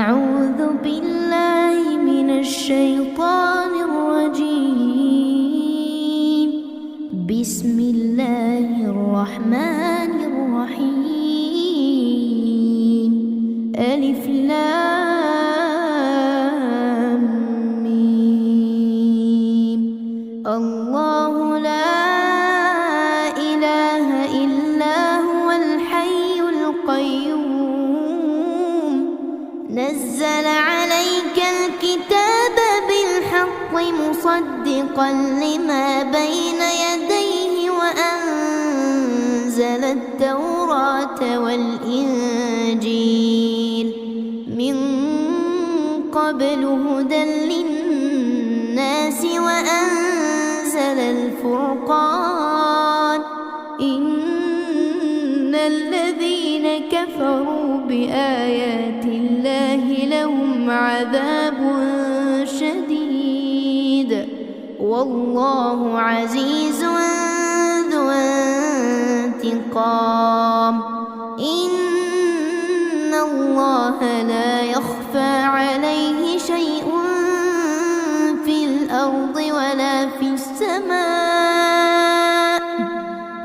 أعوذ بالله من الشيطان الرجيم. بسم الله الرحمن الرحيم. ألف لام ميم. الله لا إله إلا هو الحي القيوم. نزل عليك الكتاب بالحق مصدقا لما بين يديه وأنزل التوراة والإنجيل من قبل هدى للناس وأنزل الفرقان. إن الذين كفروا بآيات الله لهم عذاب شديد والله عزيز ذو انتقام. إن الله لا يخفى عليه شيء في الأرض ولا في السماء.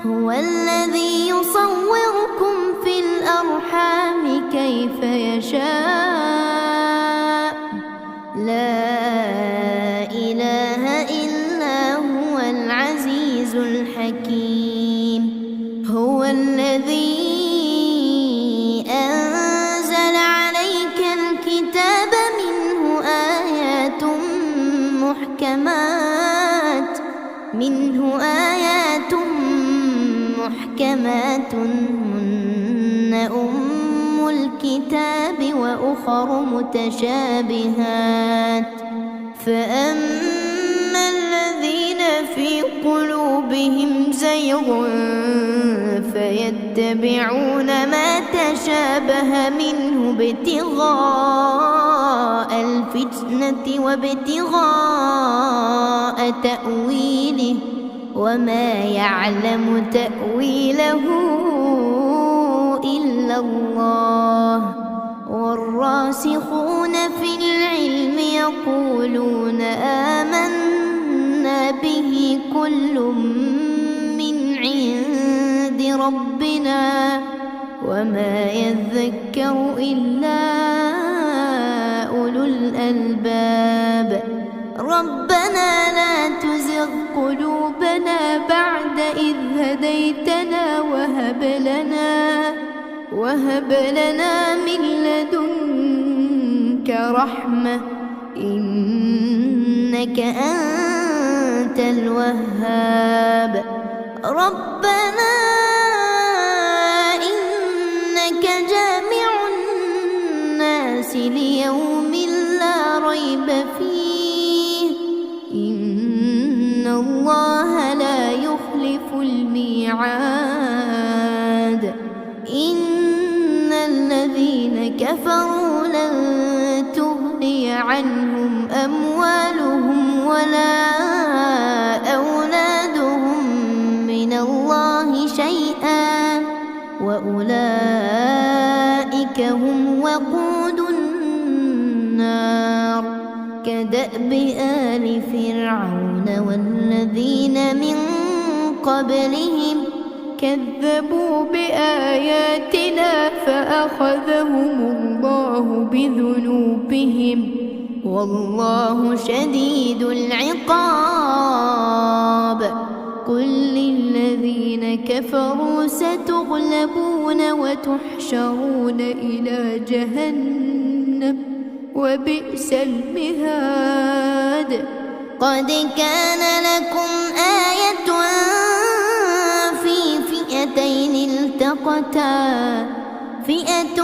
هو الذي يصوركم في الأرحام كيف يشاء. لا إله إلا هو العزيز الحكيم. هو الذي أنزل عليك الكتاب منه آيات محكمات هن أم الكتاب وأخر متشابهات. فأما الذين في قلوبهم زيغ فيتبعون ما تشابه منه ابتغاء الفتنة وابتغاء تأويله وما يعلم تأويله إلا الله. والراسخون في العلم يقولون آمنا به كل من عند ربنا وما يذكر إلا أولو الألباب. ربنا لا تزغ قلوبنا بعد إذ هديتنا وهب لنا من لدنك رحمة إنك أنت الوهاب. ربنا إنك جامع الناس ليوم لا ريب فيه إن الله لا يخلف الميعاد. إن الذين كفروا لن تغني عنهم أموالهم ولا أولادهم من الله شيئا وأولئك هم وقود النار. كدأب آل فرعون والذين من قبلهم كذبوا بآياتنا فأخذهم الله بذنوبهم والله شديد العقاب. قل للذين كفروا ستغلبون وتحشرون إلى جهنم وبئس المهاد. قد كان لكم آية في فئتين التقتا فئة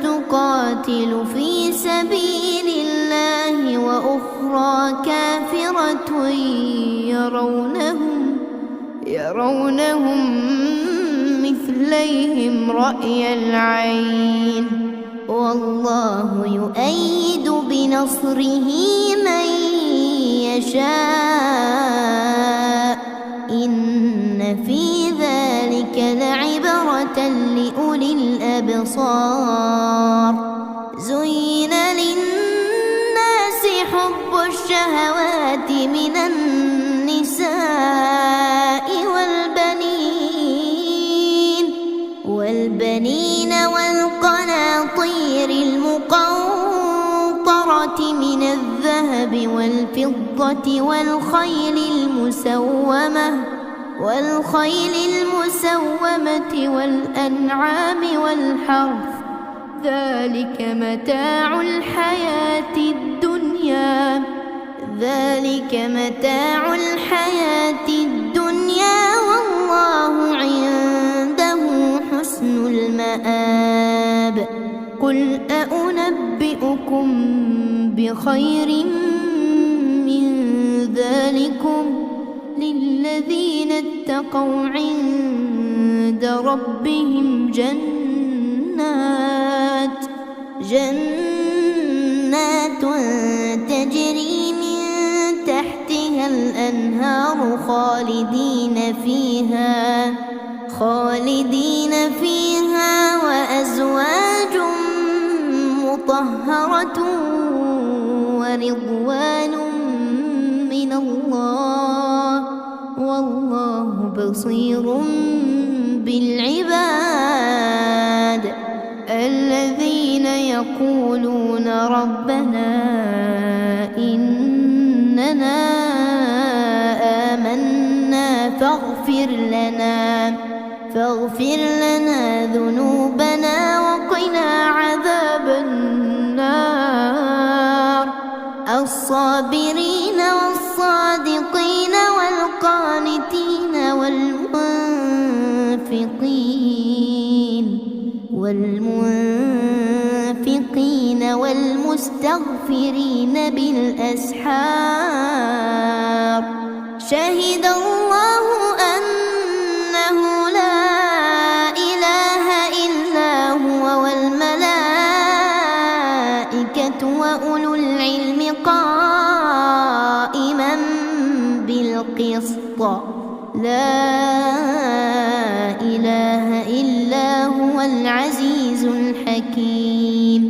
تقاتل في سبيل الله وأخرى كافرة يرونهم مثليهم رأي العين والله يؤيد بنصره من يشاء. إن في ذلك لعبرة لأولي الأبصار. زين حب الشهوات من النساء والبنين والقناطير المقنطرة من الذهب والفضة والخيل المسومة والأنعام والحرث، ذلك متاع الحياة الدنيا والله عنده حسن المآب. قل أنبئكم بخير من ذلكم للذين اتقوا عند ربهم جنات تجري من تحتها الأنهار خالدين فيها وأزواج مطهرة ورضوان من الله والله بصير بالعباد. الذين يقولون ربنا إننا آمنا فاغفر لنا ذنوبنا وقنا عذاب النار. الصابرين والصادقين والقانتين والمنفقين والمستغفرين بالأسحار. شهد الله أنه لا إله إلا هو والملائكة وأولو العلم قائما بالقسط. لا إله إلا هو العزيز الحكيم.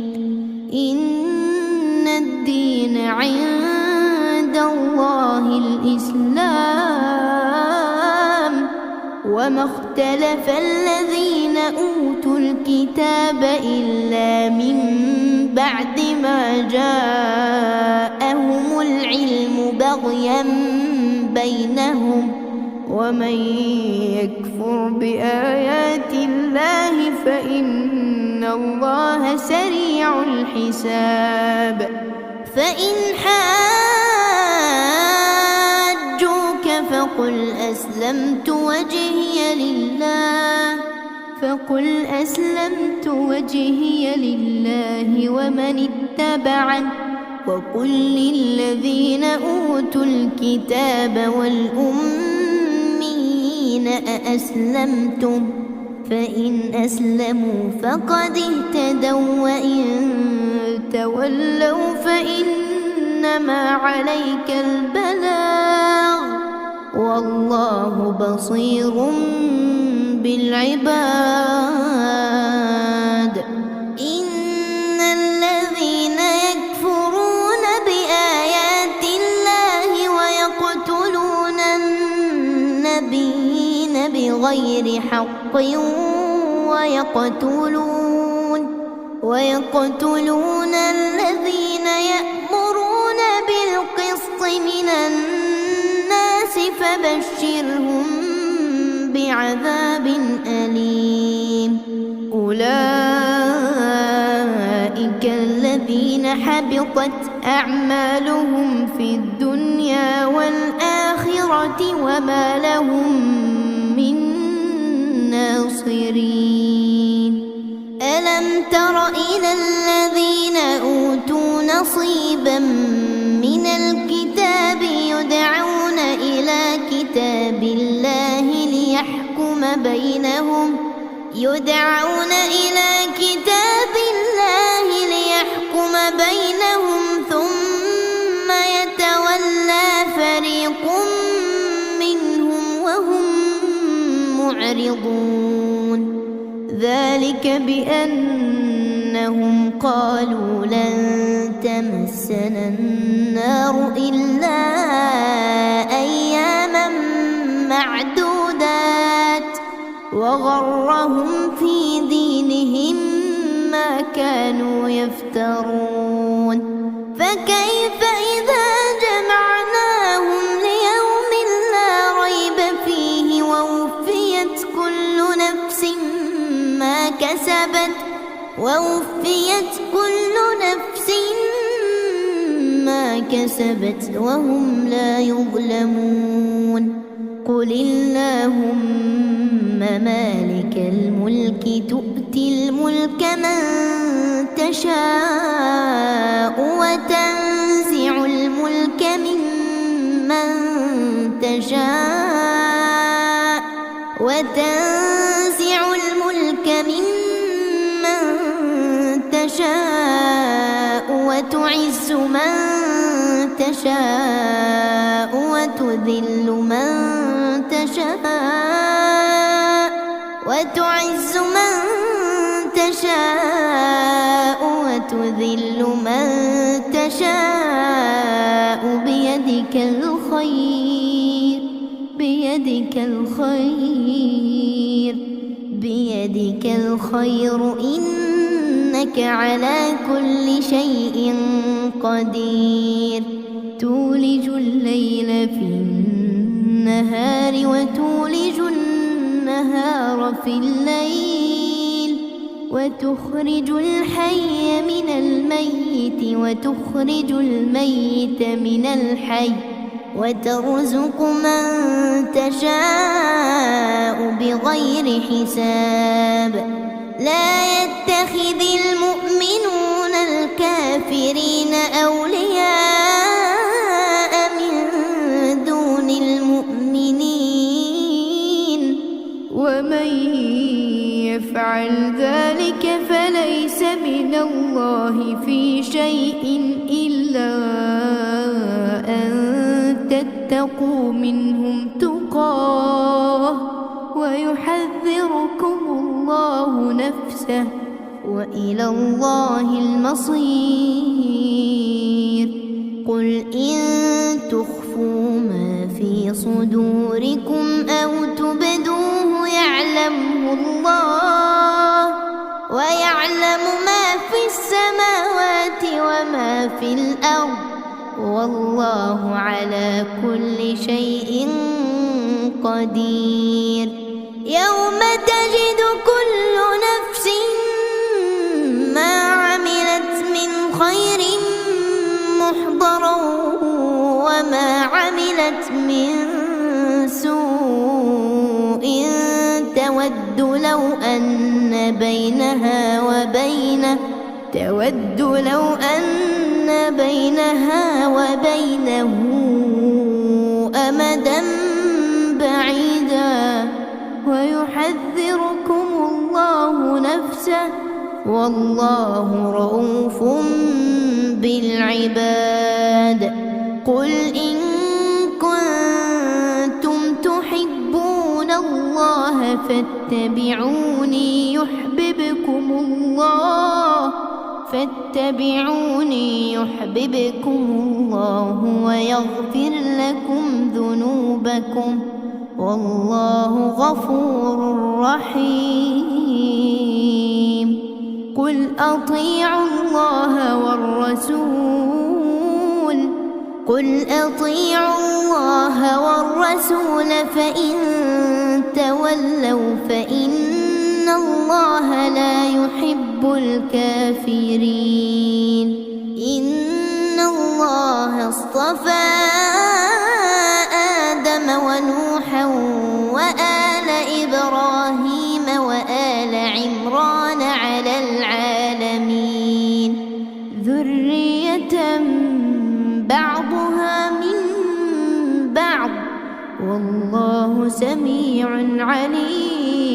إن الدين عند الله الإسلام وما اختلف الذين أوتوا الكتاب إلا من بعد ما جاءهم العلم بغيا بينهم ومن يكفر بآيات الله فإن الله سريع الحساب. فإن حاجوك فقل أسلمت وجهي لله ومن اتبعني وقل للذين أوتوا الكتاب والأمين أأسلمتم فإن أسلموا فقد اهتدوا وإن تولوا فإنما عليك البلاغ والله بصير بالعباد. إن الذين يكفرون بآيات الله ويقتلون النبيين بغير حق ويقتلون الذين يأمرون بالقسط من الناس فبشرهم بعذاب أليم. أولئك الذين حبطت أعمالهم في الدنيا والآخرة وما لهم من ناصرين. ألم تر إلى الذين أوتوا نصيبا من الكتاب يدعون إلى كتاب الله ليحكم بينهم ثم يتولى فريق منهم وهم معرضون. ذلك بأنهم قالوا لن تمسنا النار إلا أياما معدودات وغرهم في دينهم ما كانوا يفترون فكيف إذا جمعناهم ليوم لا ريب فيه ووفيت كل نفس ما كسبت وهم لا يظلمون قل اللهم مالك الملك تؤتي الملك من تشاء وتنزع الملك ممن تشاء وتعز من تشاء وتذل من تشاء بيدك الخير إنك على كل شيء قدير تولج الليل في النهار وتولج النهار في الليل وتخرج الحي من الميت وتخرج الميت من الحي وترزق من تشاء بغير حساب لا يتخذ المؤمنون الكافرين أولياء من دون المؤمنين ومن يفعل ذلك فليس من الله في شيء إلا أن تتقوا منهم تقاه ويحذركم الله نفسه وإلى الله المصير قل إن تخفوا ما في صدوركم أو تبدوه يعلمه الله ويعلم ما في السماوات وما في الأرض والله على كل شيء قدير يوم تجد كل نفس ما عملت من خير محضرا وما عملت من سوء تود لو أن بينها وبينه أمدا بعيدا ويحذركم الله نفسه والله رؤوف بالعباد قل إن كنتم تحبون الله فاتبعوني يحببكم الله ويغفر لكم ذنوبكم والله غفور رحيم قل أطيعوا الله والرسول فإن تولوا فإن الله لا يحب الكافرين إن الله اصطفى آدم ونوحا وآل إبراهيم وآل عمران على العالمين ذرية بعضها من بعض والله سميع عليم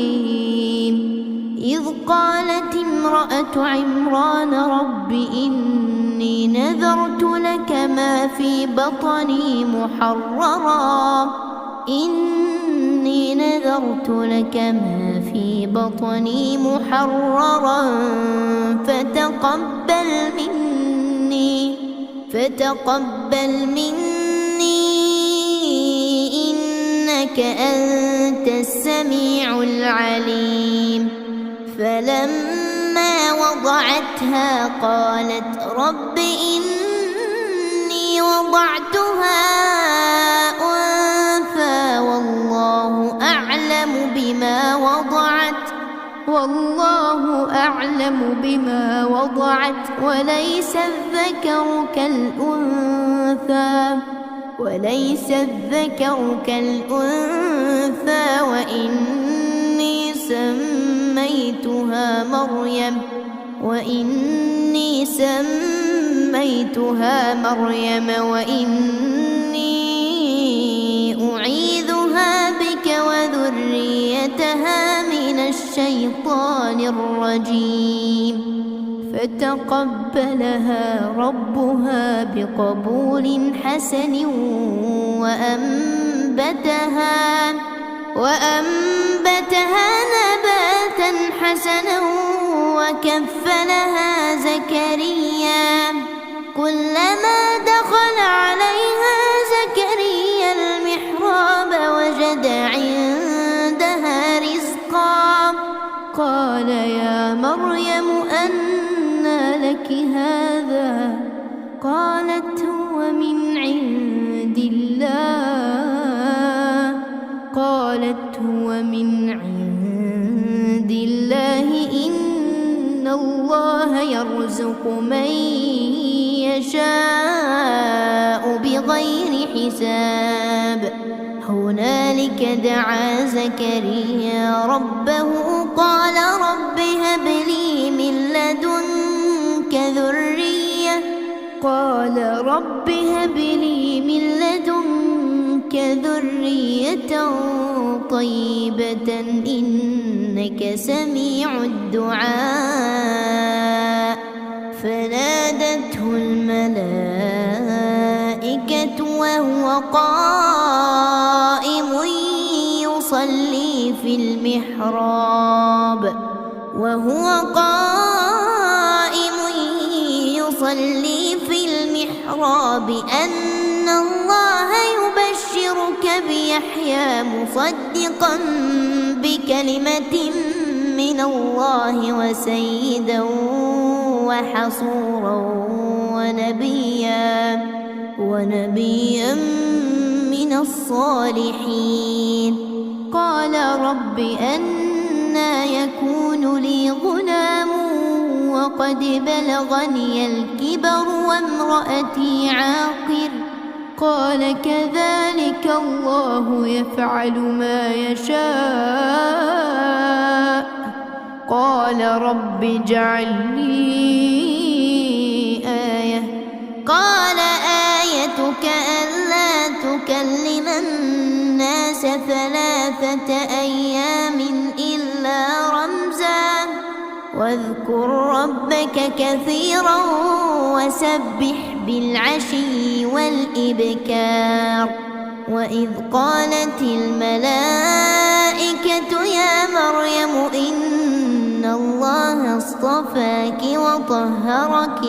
إذ قالت امرأة عمران رب إني نذرت لك ما في بطني محررا فتقبل مني فتقبل مني إنك أنت السميع العليم. فلما وضعتها قالت رب إني وضعتها أنثى والله أعلم بما وضعت وليس الذكر كالأنثى وإني سميتها مريم وإني أعيذها بك وذريتها من الشيطان الرجيم. فتقبلها ربها بقبول حسن وأنبتها نباتا حسنا وكفلها زكريا. كلما دخل عليها زكريا المحراب وجد عندها رزقا قال يا مريم أنى لك هذا؟ قالت هو من عند الله إن الله يرزق من يشاء بغير حساب. هنالك دعا زكريا ربه قال رب هب لي من لدنك ذرية طيبة إنك سميع الدعاء. فنادته الملائكة وهو قائم يصلي في المحراب أن الله يبشرك بيحيى مصدقا بكلمة من الله وسيدا وحصورا ونبيا من الصالحين. قال رب أنى يكون لي غلام وقد بلغني الكبر وامرأتي عاقر؟ قال كذلك الله يفعل ما يشاء. قال رب اجعل لي آية. قال آيتك ألا تكلم الناس 3 أيام إلا رمزا واذكر ربك كثيرا وسبح بالعشي والإبكار. وإذ قالت الملائكة يا مريم إن الله اصطفاك وطهرك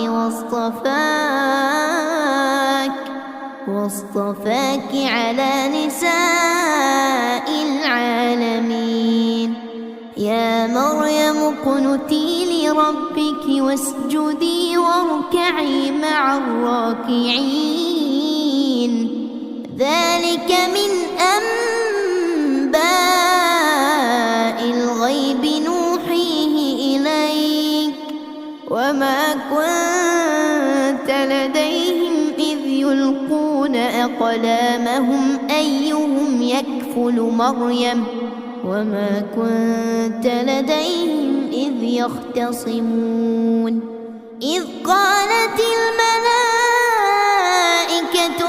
واصطفاك على نساء العالمين. يا مريم اقنتي لربك واسجدي واركعي مع الراكعين. ذلك من أنباء الغيب نوحيه إليك وما كنت لديهم إذ يلقون أقلامهم أيهم يكفل مريم وما كنت لديهم إذ يختصمون. إذ قالت الملائكة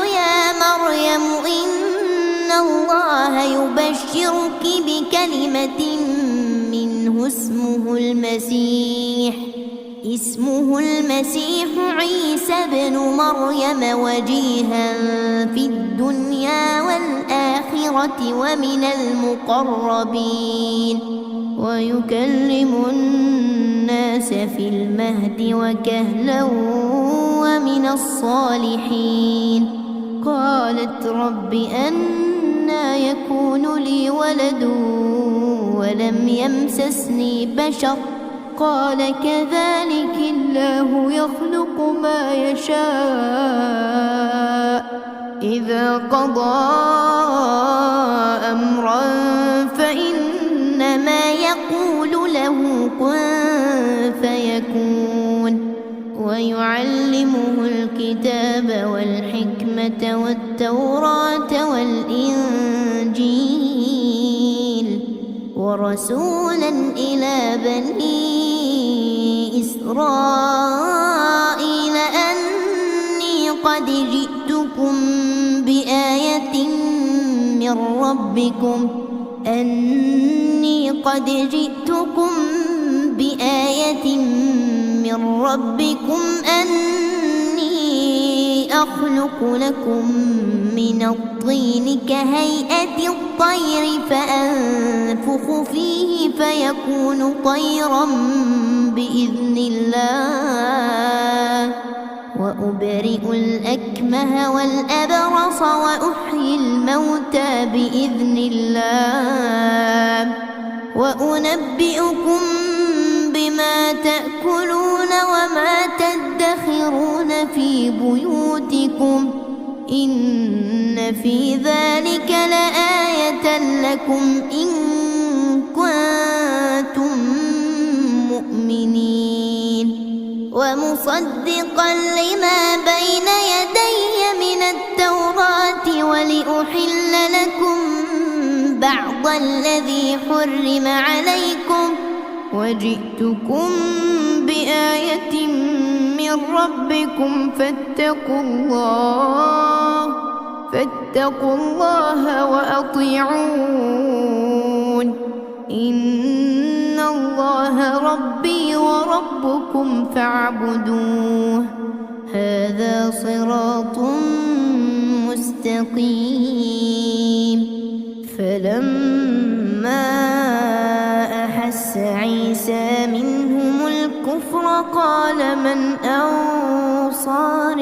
يا مريم إن الله يبشرك بكلمة منه اسمه المسيح عيسى ابن مريم وجيها في الدنيا والآخرة ومن المقربين ويكلم الناس في المهد وكهلا ومن الصالحين. قالت رب أنى يكون لي ولد ولم يمسسني بشر قال كذلك الله يخلق ما يشاء إذا قضى أمرا فإنما يقول له كن فيكون. ويعلمه الكتاب والحكمة والتوراة والإنجيل ورسولا إلى بني إسرائيل أني قد جئتكم بآية من ربكم أني أخلق لكم من الطين كهيئة الطير فأنفخ فيه فيكون طيرا بإذن الله وأبرئ الأكمه والأبرص وأحيي الموتى بإذن الله وأنبئكم بما تأكلون وما تدخرون في بيوتكم إن في ذلك لآية لكم إن كنتم مؤمنين. ومصدقا لما بين يدي من التوراة ولأحل لكم بعض الذي حرم عليكم وجئتكم بآية من ربكم فاتقوا الله وأطيعون إن الله ربي وربكم فاعبدوه هذا صراط مستقيم. فلما أحس عيسى منهم الكفر قال من أنصاري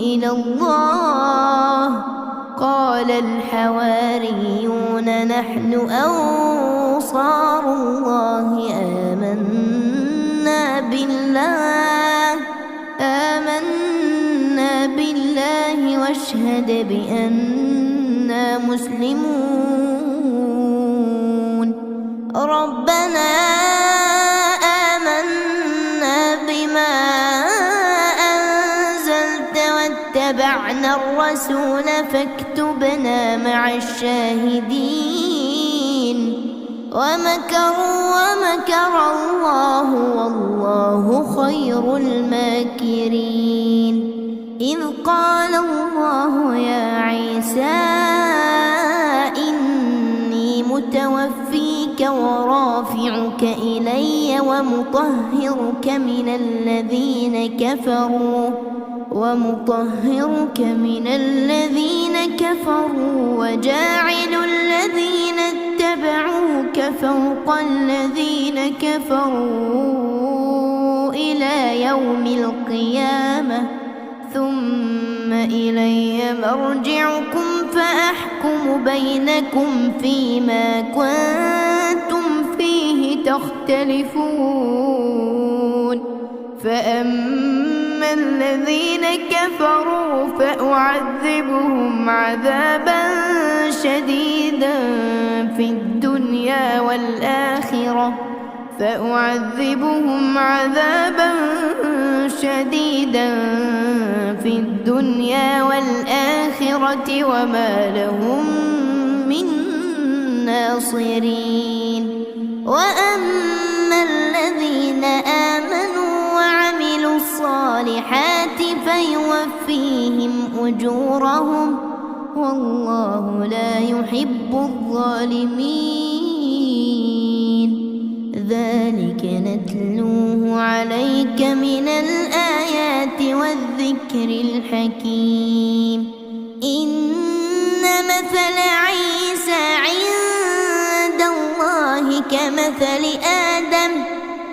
إلى الله قال الحواريون نحن أنصار الله آمنا بالله واشهد بأننا مسلمون. ربنا آمنا بما أنزلت واتبعنا الرسول فاكتبنا مع الشاهدين. ومكروا ومكر الله والله خير الماكرين. إذ قال الله يا عيسى إني متوفيك ورافعك إلي ومطهرك من الذين كفروا وجاعل الذين اتبعوك فوق الذين كفروا إلى يوم القيامة ثم إلي مرجعكم فأحكم بينكم فيما كنتم فيه تختلفون. فأما الذين كفروا فأعذبهم عذابا شديدا في الدنيا والآخرة وما لهم من ناصرين. وأما الذين آمنوا وعملوا الصالحات فيوفيهم أجورهم والله لا يحب الظالمين. ذلك نتلوه عليك من الآيات والذكر الحكيم. إن مثل عيسى عند الله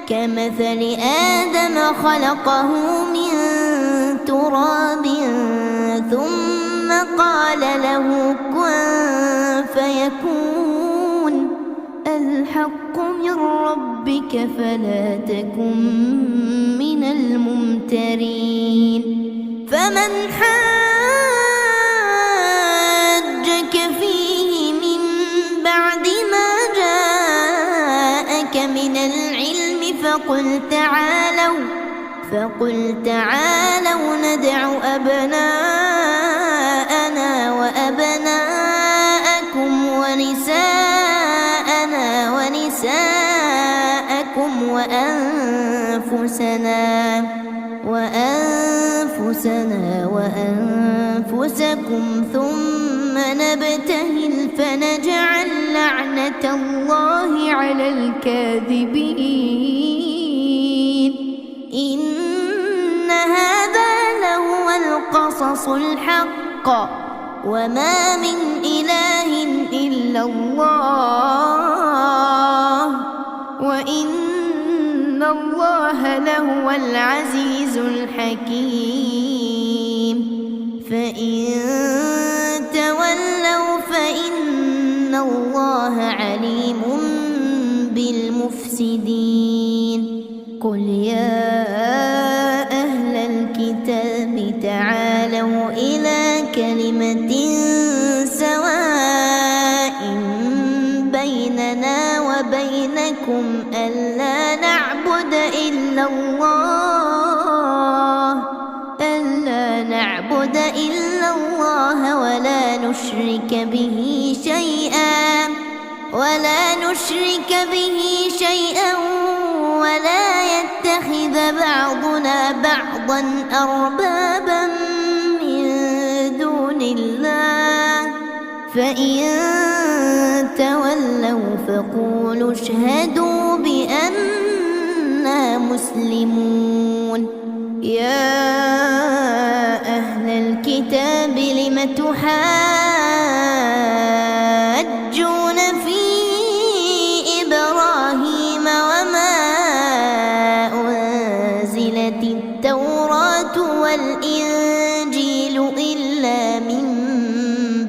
كمثل آدم خلقه من قال له كن فيكون الحق من ربك فلا تكن من الممترين فمن حاجك فيه من بعد ما جاءك من العلم فقل تعالوا ندع أبناءنا وأبناءكم ونساءنا ونساءكم وأنفسكم ثم نبتهل فنجعل لعنة الله على الكاذبين إن هذا لهو القصص الحق وما من إله إلا الله وإن الله لهو العزيز الحكيم فإن تولوا فإن الله عليم بالمفسدين قل يا أهل الكتاب تعالوا إلى كلمة سواء بيننا وبينكم ألا نعبد إلا الله ولا نشرك به شيئا ولا يتخذ بعضنا بعضا أربابا من دون الله فإن تولوا فقولوا اشهدوا بأننا مسلمون يا أهل الكتاب لم تحاجون في إبراهيم وما أنزلت التوراة والإنجيل إلا من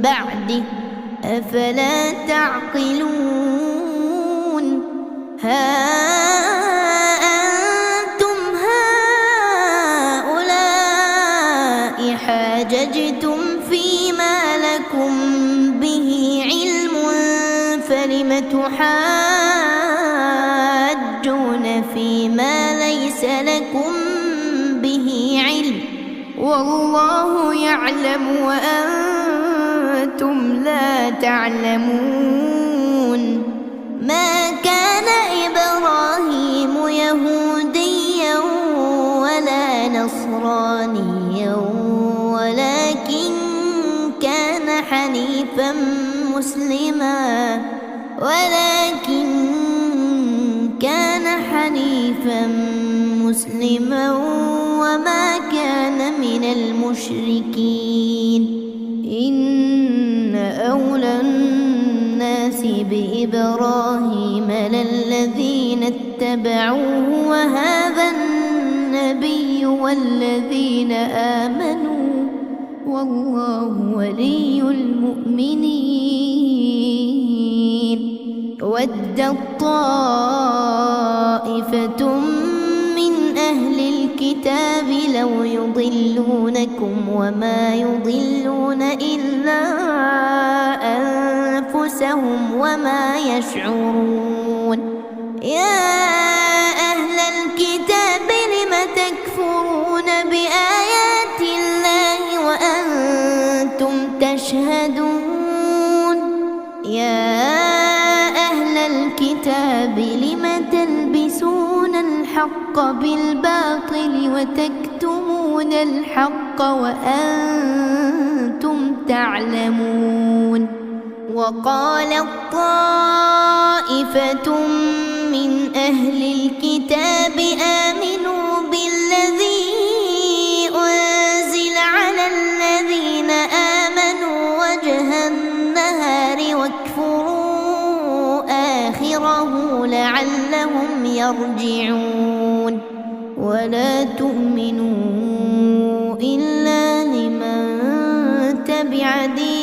بعده أفلا تعقلون ها أنتم هؤلاء حاججتم فيما لكم به علم فلم تحاجون فيما ليس لكم به علم والله يعلم وأنتم لا تعلمون ما كان إبراهيم يهوديا ولا نصرانيا ولكن كان حنيفا مسلما وما كان من المشركين إن أولى الناس بإبراهيم للذين اتبعوه وهذا النبي والذين آمنوا والله ولي المؤمنين ودت طائفة من أهل الكتاب لو يضلونكم وما يضلون إلا أنفسهم وما يشعرون يا أهل الكتاب لم تكفرون بآيات الله وأنتم تشهدون يا أهل الكتاب لم تلبسون الحق بالباطل وتكتمون الحق وأنتم تعلمون وقالت طائفة من أهل الكتاب آمنوا بالذي أنزل على الذين آمنوا وجه النهار واكفروا آخره لعلهم يرجعون ولا تؤمنوا إلا لمن تبع دينكم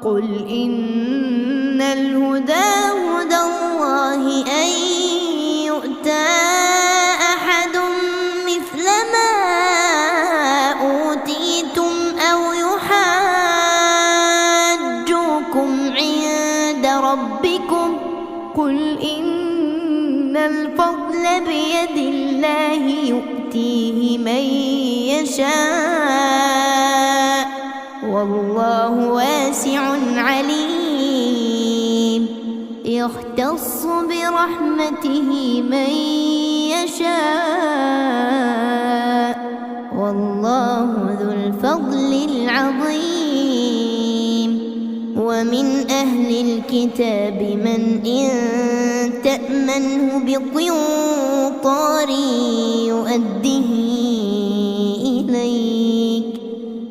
قل إن الهدى هدى الله أن يؤتى أحد مثل ما أوتيتم أو يحاجوكم عند ربكم قل إن الفضل بيد الله يؤتيه من يشاء والله واسع عليم يختص برحمته من يشاء والله ذو الفضل العظيم ومن أهل الكتاب من إن تأمنه بقنطار يؤده إليك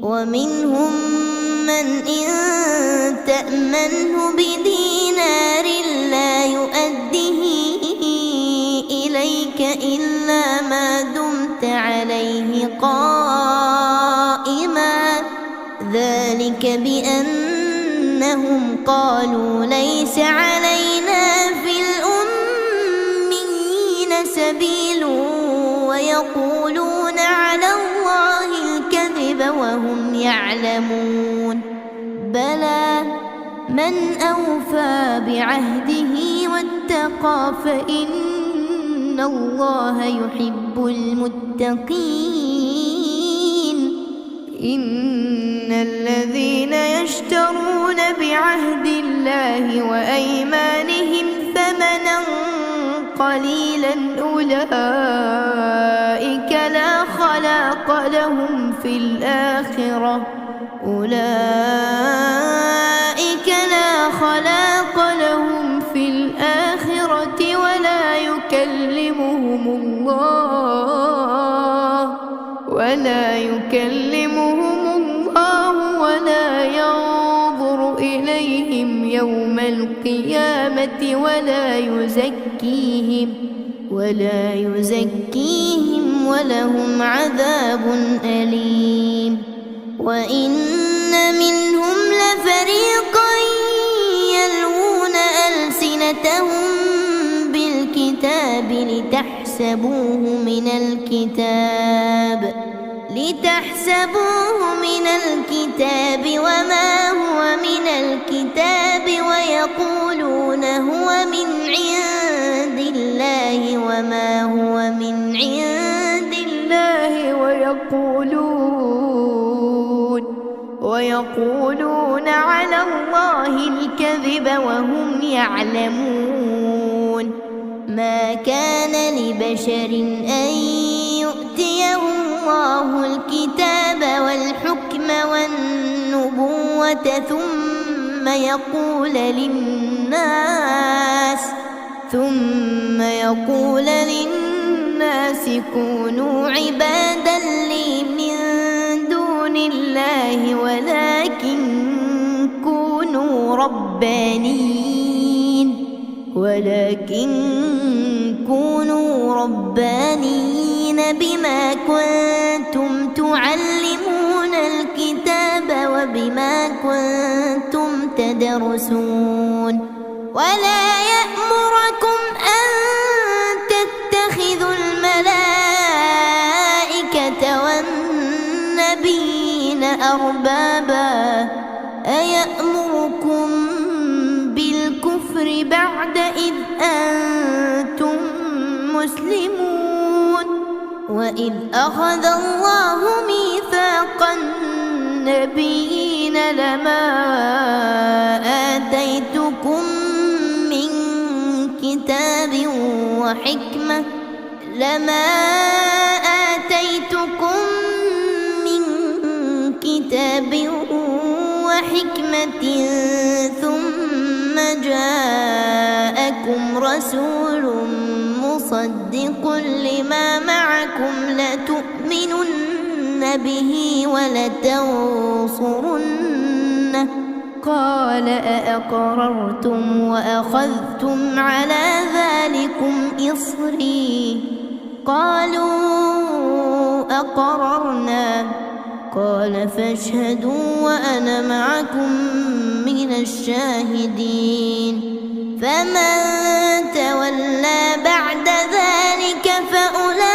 ومنهم من إن تأمنه بدينار لا يؤده إليك إلا ما دمت عليه قائما ذلك بأنهم قالوا ليس علينا في الأميين سبيل ويقولون على الله الكذب وهم يعلمون بلى من أوفى بعهده واتقى فإن الله يحب المتقين إن الذين يشترون بعهد الله وأيمانهم ثمنا قليلا أولئك لا خلاق لهم في الآخرة ولا يكلمهم الله ولا ينظر إليهم يوم القيامة ولا يزكيهم ولهم عذاب أليم وإن منهم لفريقا يلوون ألسنتهم بالكتاب لتحسبوه من الكتاب وما هو من الكتاب ويقولون هو من عند الله وما هو من عند الله ويقولون على الله الكذب وهم يعلمون ما كان لبشر أن يؤتيه الله الكتاب والحكم والنبوة ثم يقول للناس كونوا عبادا لي من دون الله ولكن كونوا ربانيين بما كنتم تعلمون الكتاب وبما كنتم تدرسون ولا يأمركم أن تتخذوا الملائكة والنبيين أربابا أيأمركم بالكفر بعد إذ أنتم مسلمون وإذ أخذ الله ميثاق النبيين لما آتيتكم من كتاب وحكمة ثم جاءكم رسول مصدق لما معكم لتؤمنن به ولتنصرنه قال أأقررتم وأخذتم على ذلكم إصري قالوا أقررنا. قال فاشهدوا وأنا معكم من الشاهدين. فمن تولى بعد ذلك فأولئك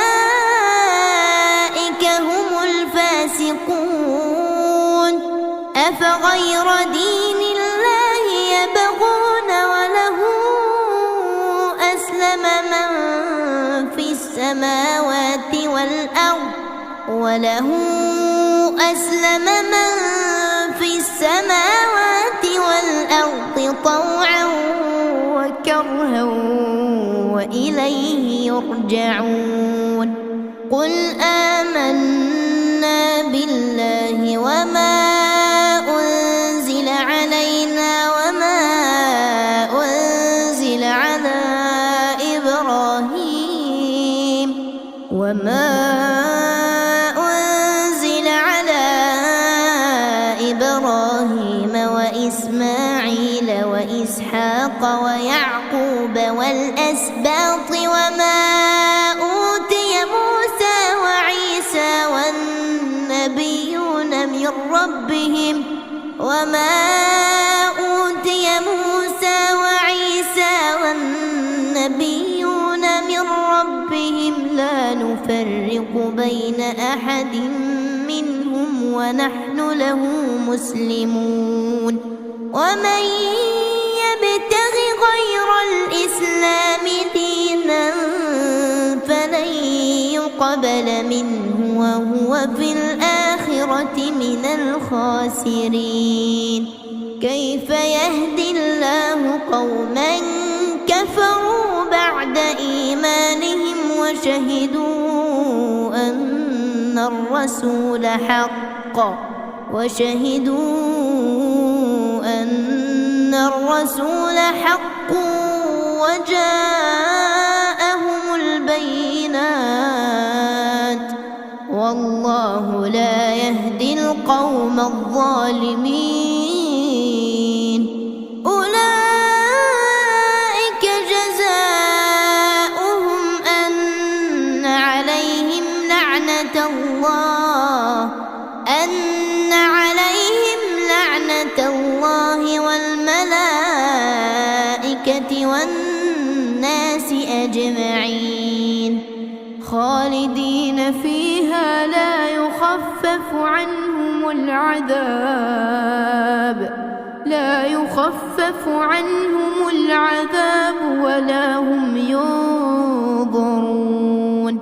هم الفاسقون. أفغير دين الله يبغون وله أسلم من في السماوات والأرض طوعا وكرها وإليه يرجعون. قل آمنا بالله وما أنزل علينا وما أنزل على إبراهيم وإسماعيل وإسحاق ويعقوب والأسباط وما أوتي موسى وعيسى والنبيون من ربهم لا نفرق بين أحد منهم ونحن له مسلمون. ومن يبتغ غير الإسلام دينا فلن يقبل منه وهو في الآخرة من الخاسرين. كيف يهدي الله قوما كفروا بعد إيمانهم وشهدوا أن الرسول حق وجاءهم البينات والله لا يهدي القوم الظالمين. أولئك جزاؤهم أن عليهم لعنة الله والملائكة والناس أجمعين خالدين فيها لا يخفف عنهم العذاب ولا هم ينظرون.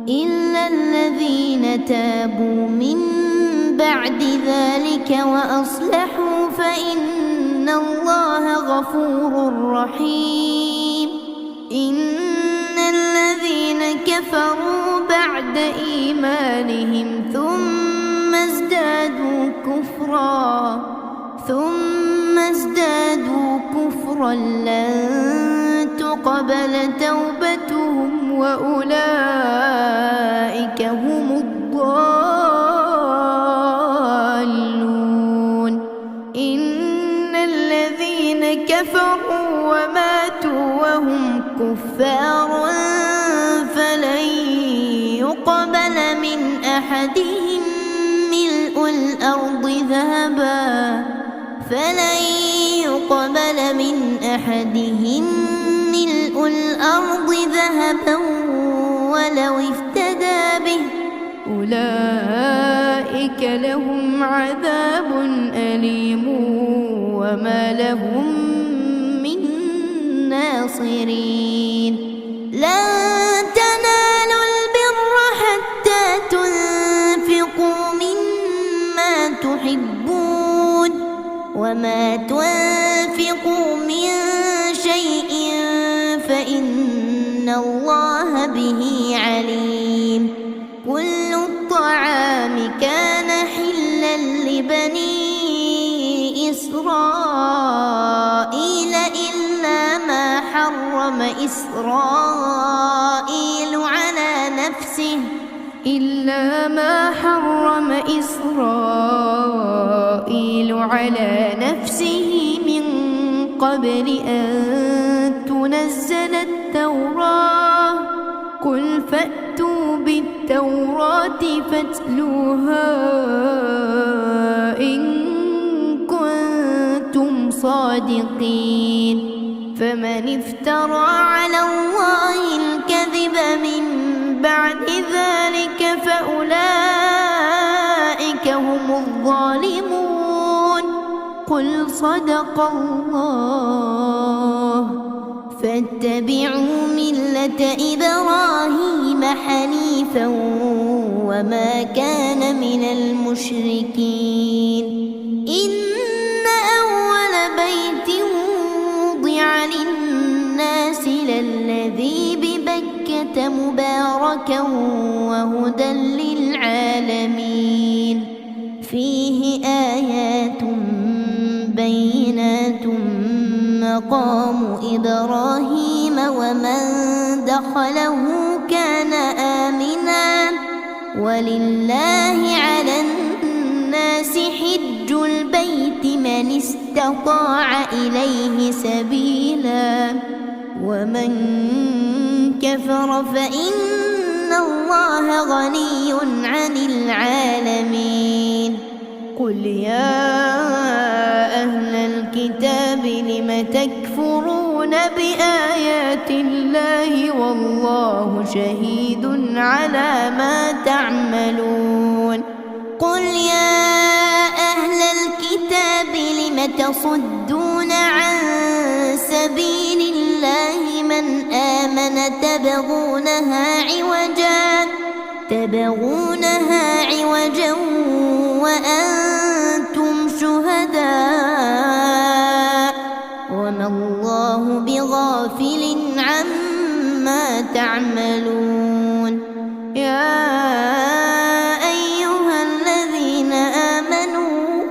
إلا الذين تابوا من بعد ذلك وأصلحوا فإن الله غفور رحيم. إن الذين كفروا بعد إيمانهم ثم ازدادوا كفرا لن تقبل توبتهم وأولئك هم الضالون. إن الذين كفروا وماتوا وهم كفار فلن يقبل من أحدهم ملء الأرض ذهبا ولو افتدى به. أولئك لهم عذاب أليم وما لهم من ناصرين. لن تنالوا البر حتى تنفقوا مما تحبون وما تنفقوا من شيء فإن الله به عليم. كل الطعام كان حلا لبني إسرائيل إلا ما حرم إسرائيل على نفسه من قبل أن تنزل التوراة. قل فأتوا بالتوراة فاتلوها إن كنتم صادقين فمن افترى على الله الكذب من بعد ذلك فأولئك هم الظالمون قل صدق الله فاتبعوا ملة إبراهيم حنيفا وما كان من المشركين إن أول بيت وضع للناس للذي ببكة مباركا وهدى للعالمين فيه آيات بينات مقام إبراهيم ومن دخله كان آمنا ولله على الناس حج البيت من استطاع إليه سبيلا ومن كفر فإن الله غني عن العالمين قل يا أهل الكتاب لم تكفرون بآيات الله والله شهيد على ما تعملون قل يا أهل الكتاب لم تصدون عن سبيل الله من آمن تبغونها عوجا وأنتم شهداء وما الله بغافل عما تعملون يا أيها الذين آمنوا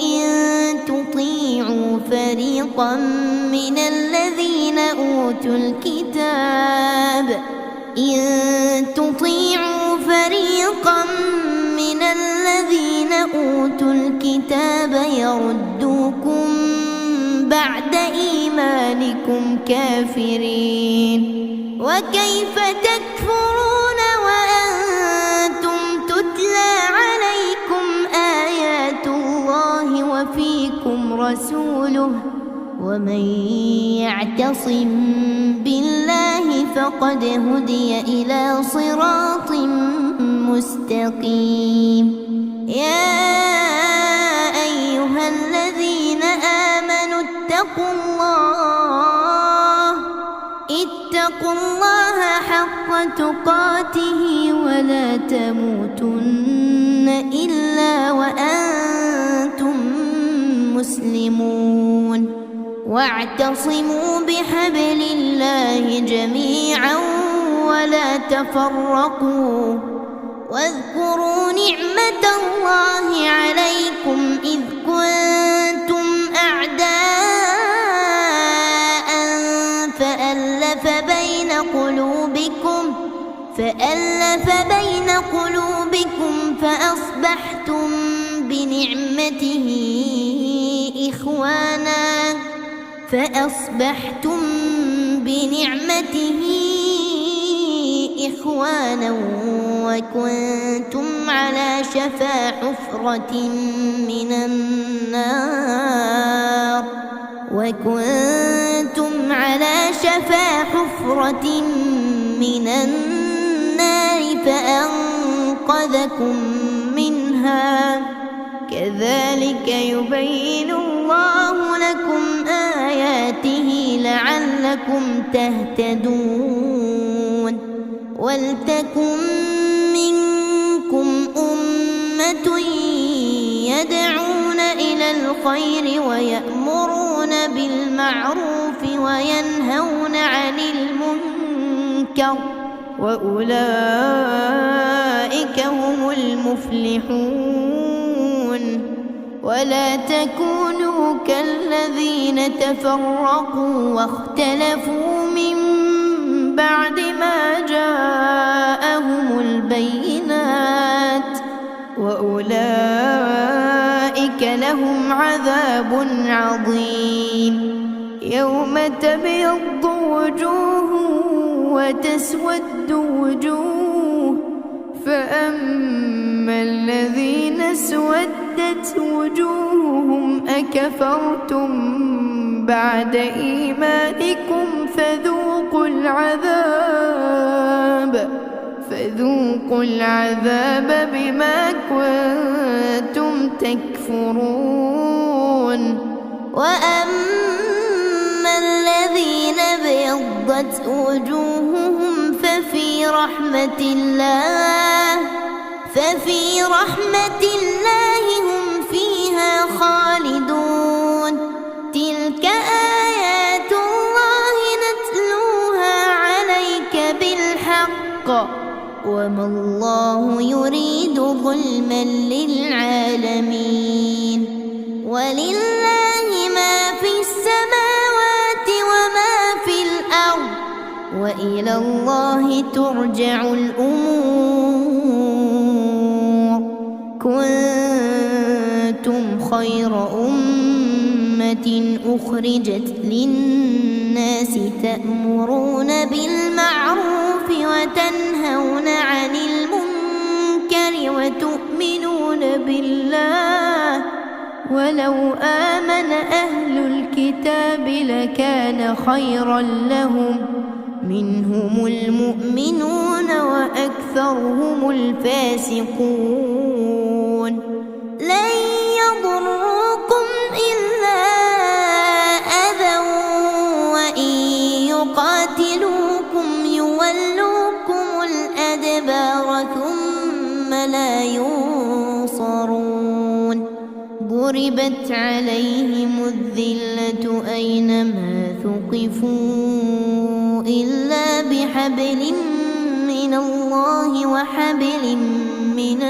إن تطيعوا فريقا من الذين أوتوا الكتاب يردوكم بعد إيمانكم كافرين وكيف تكفرون وأنتم تتلى عليكم آيات الله وفيكم رسوله ومن يعتصم بالله فقد هدي إلى صراط مستقيم يا أيها الذين آمنوا اتقوا الله حق تقاته ولا تموتن إلا وأنتم مسلمون واعتصموا بحبل الله جميعا ولا تفرقوا واذكروا نعمة الله عليكم إذ كنتم أعداء فألف بين قلوبكم فأصبحتم بنعمته إخوانا وكنتم على شفا حفرة من النار فأنقذكم منها كذلك يبين الله لكم آياته لعلكم تهتدون ولتكن منكم أمة يدعون إلى الخير ويأمرون بالمعروف وينهون عن المنكر وأولئك هم المفلحون ولا تكونوا كالذين تفرقوا واختلفوا من بعد ما جاءهم البينات وأولئك لهم عذاب عظيم يوم تبيض وجوه وتسود وجوه، فأما الذين اسودت وجوههم أكفرتم بعد إيمانكم فذوقوا العذاب بما كنتم تكفرون. وأما الذين ابيضت وجوههم ففي رحمة الله هم فيها خالدون. تلك آيات الله نتلوها عليك بالحق، وما الله يريد ظلما للعالمين. ولله ما في السماوات وما في الأرض، وإلى الله ترجع الأمور. كنتم خير أمة أخرجت للناس تأمرون بالمعروف وتنهون عن المنكر وتؤمنون بالله. ولو آمن أهل الكتاب لكان خيرا لهم، منهم المؤمنون وأكثرهم الفاسقون. لن يضروكم إلا أذى، وإن يقاتلوكم يولوكم الأدبار ثم لا ينصرون. ضربت عليهم الذلة أينما ثقفوا إلا بحبل من الله وحبل من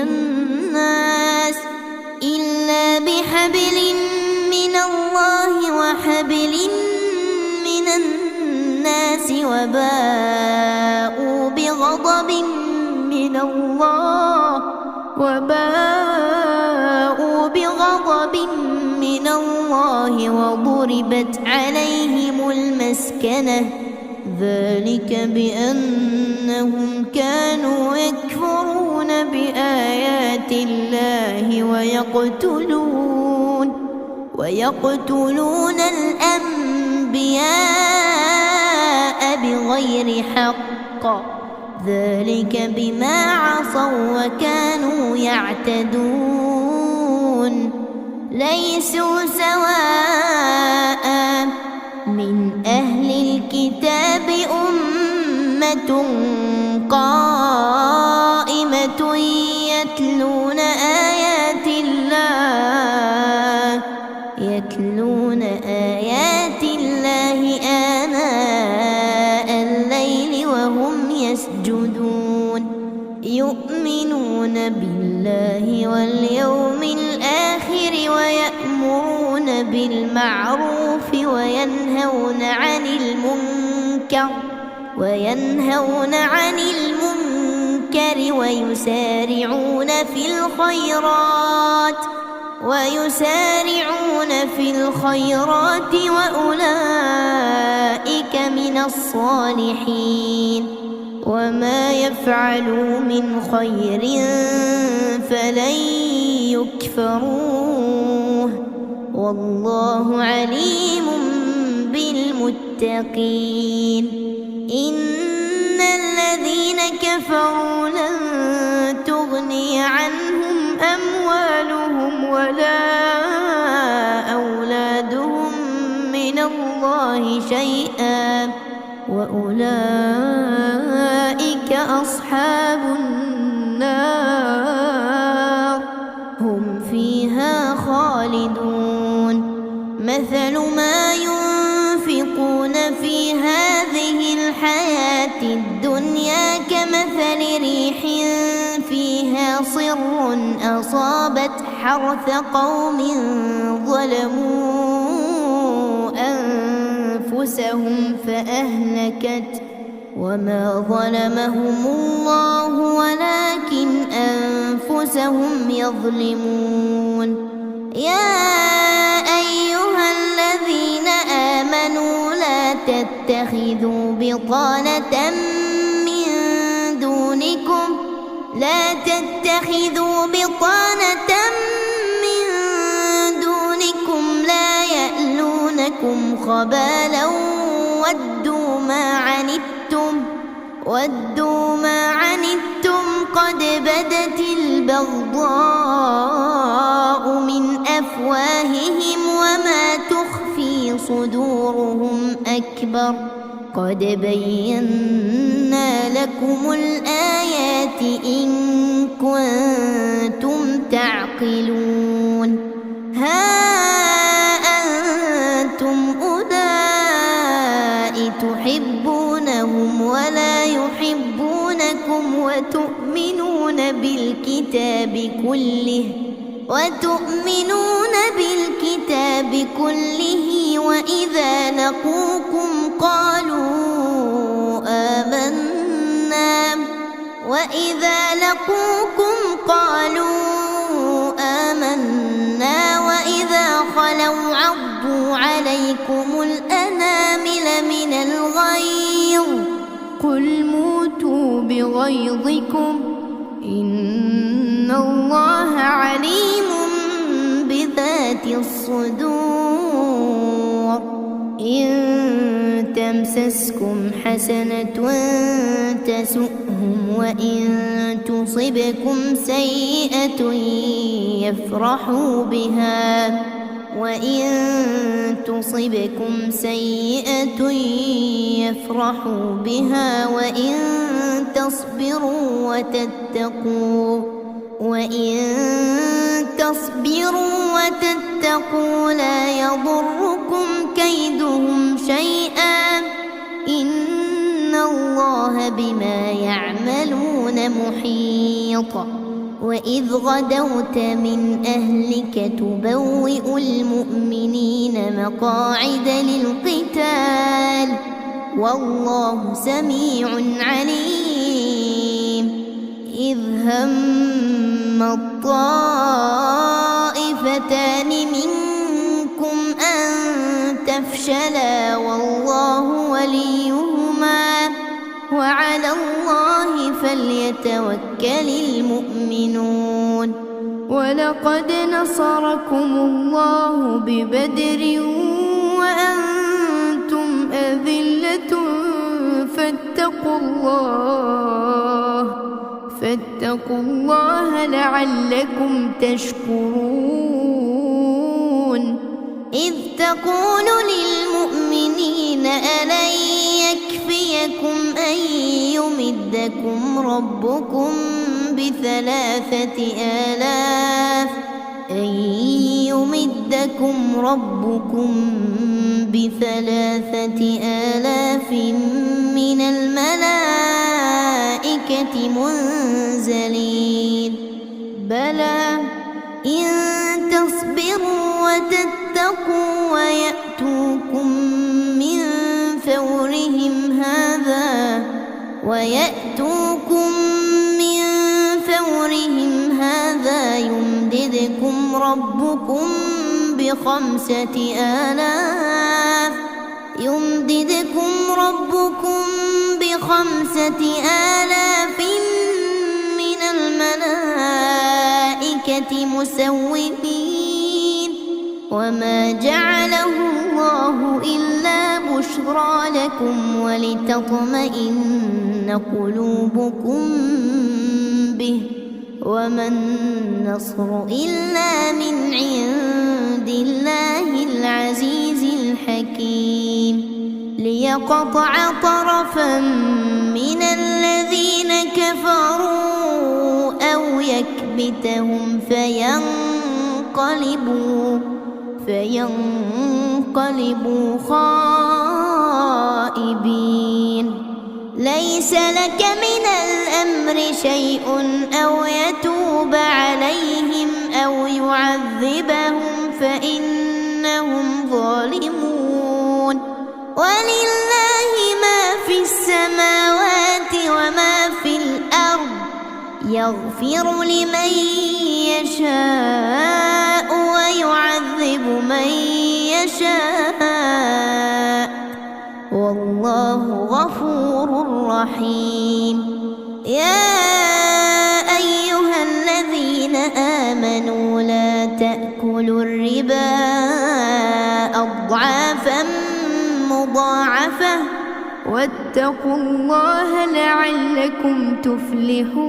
الناس وباءوا بغضب من الله وضربت عليهم المسكنة، ذلك بأنهم كانوا يكفرون بآيات الله ويقتلون الأنبياء بغير حق، ذلك بما عصوا وكانوا يعتدون. ليسوا سواء من أهل الكتاب أمة قائمة يتلون آيات الله آناء الليل وهم يسجدون، يؤمنون بالله واليوم الآخر ويأمرون بالمعروف وينهون عن المنكر ويسارعون في الخيرات وأولئك من الصالحين. وما يفعلوا من خير فلن يكفروه، والله عليم بالمتقين. إن الذين كفروا لن تغني عنهم أموالهم ولا أولادهم من الله شيئا، وأولئك أصحاب النار هم فيها خالدون. مثل ما ينفقون في هذه الحياة الدنيا كمثل ريح فيها صر أصابت حرث قوم ظلموا أنفسهم فأهلكت، وما ظلمهم الله ولكن أنفسهم يظلمون. يا أيها الذين آمنوا لا تتخذوا بطانة دونكم لا تتخذوا بطانة من دونكم لا يألونكم خبالا ودوا ما عنتم قد بدت البغضاء من أفواههم وما تخفي صدورهم أكبر قد بينا لكم الآيات إن كنتم تعقلون ها أنتم أولئك تحبونهم ولا يحبونكم وتؤمنون بالكتاب كله وإذا لقوكم قالوا آمنا وإذا خلوا عضوا عليكم الأنامل من الغيظ قل موتوا بغيظكم إن الله عليم بذات الصدور إن تمسسكم حسنة تسؤهم وإن تصبكم سيئة يفرحوا بها وإن تصبروا وتتقوا لا يضركم كيدهم شيئا إن الله بما يعملون محيط وإذ غدوت من أهلك تبوئ المؤمنين مقاعد للقتال والله سميع عليم إذ هم الطائفتان منكم أن تفشلا والله وليهما وعلى الله فليتوكل المؤمنون ولقد نصركم الله ببدر وأنتم أذلة فاتقوا الله لعلكم تشكرون إذ تقول للمؤمنين ألن يكفيكم أن يمدكم ربكم ب3,000 من الملائكة منزلين بلى إن تصبروا وتتقوا ويأتوكم من فورهم هذا يمددكم ربكم ب5,000 من الملائكة مسومين وما جعله الله إلا بشرى لكم ولتطمئن قلوبكم به وما النصر إلا من عند الله العزيز الحكيم ليقطع طرفا من الذين كفروا أو يكبتهم فينقلبوا خائبين ليس لك من الأمر شيء أو يتوب عليهم أو يعذبهم فإنهم ظالمون ولله ما في السماوات وما في الأرض يغفر لمن يشاء ويعذب من يشاء والله غفور رحيم يا أيها الذين آمنوا لا تأكلوا الربا أضعافا مضاعفة واتقوا الله لعلكم تفلحون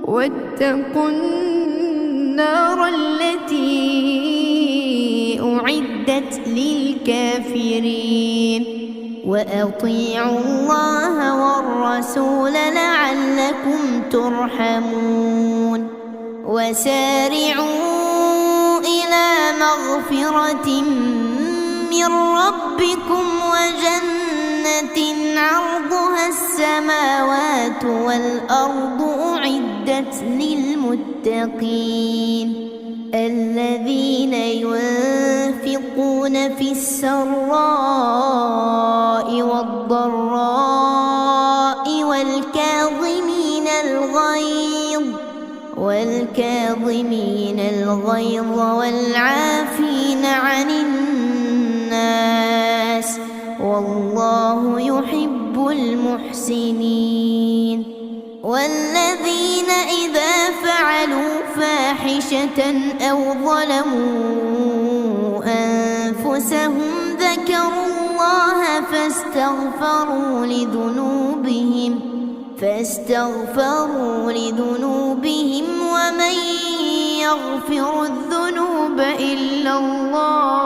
واتقوا النار التي أعدت للكافرين وأطيعوا الله والرسول لعلكم ترحمون وسارعوا إلى مغفرة من ربكم وجنة عرضها السماوات والأرض أعدت للمتقين الذين ينفقون في السراء والضراء والكاظمين الغيظ والعافين عن الناس والله يحب المحسنين والذين إذا فعلوا فاحشة أو ظلموا أنفسهم ذكروا الله فاستغفروا لذنوبهم ومن يغفر الذنوب إلا الله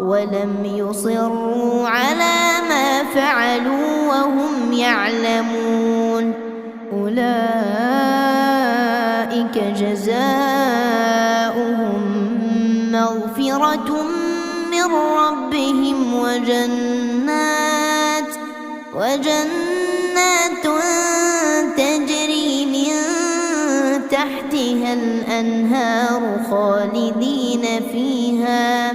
ولم يصروا على ما فعلوا وهم يعلمون أولئك جزاؤهم مغفرة من ربهم وجنات تجري من تحتها الأنهار خالدين فيها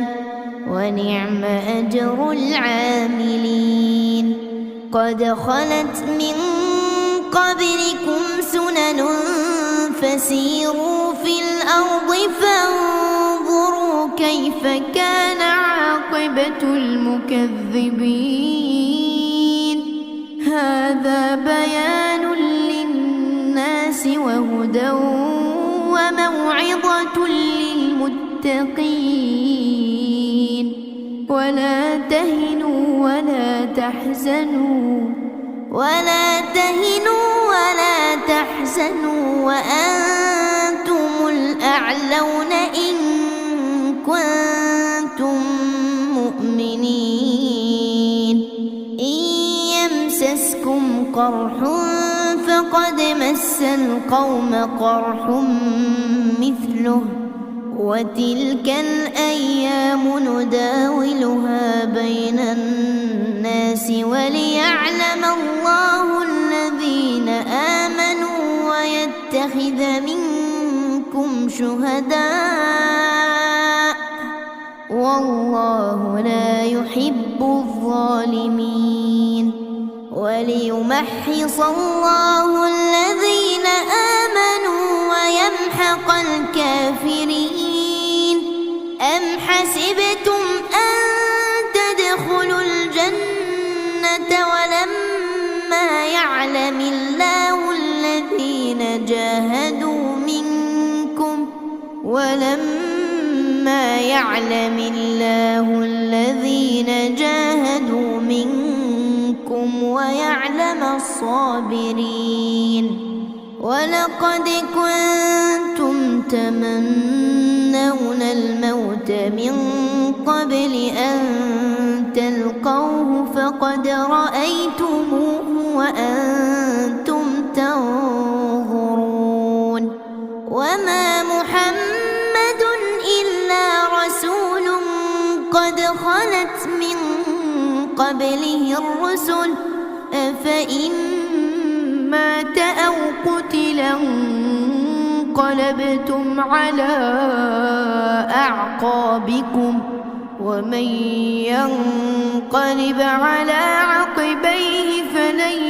ونعم أجر العاملين قد خلت من قبلكم سنن فسيروا في الأرض فانظروا كيف كان عاقبة المكذبين هذا بيان للناس وهدى وموعظة للمتقين ولا تهنوا ولا تحزنوا وأنتم الأعلون إن كنتم مؤمنين إن يمسسكم قرح فقد مس القوم قرح مثله وتلك الأيام نداولها بين الناس وليعلم الله الذين آمنوا ويتخذ منكم شهداء والله لا يحب الظالمين وليمحص الله الذين آمنوا ويمحق الكافرين أم حسبتم أن تدخلوا الجنة ولما يعلم الله الذين جاهدوا منكم ويعلم الصابرين ولقد كنتم تمنون الموت من قبل أن تلقوه فقد رأيتموه وأنتم تنظرون وما محمد إلا رسول قد خلت من قبله الرسل أفإن مات أو قتلا انقلبتم على أعقابكم ومن ينقلب على عقبيه فلن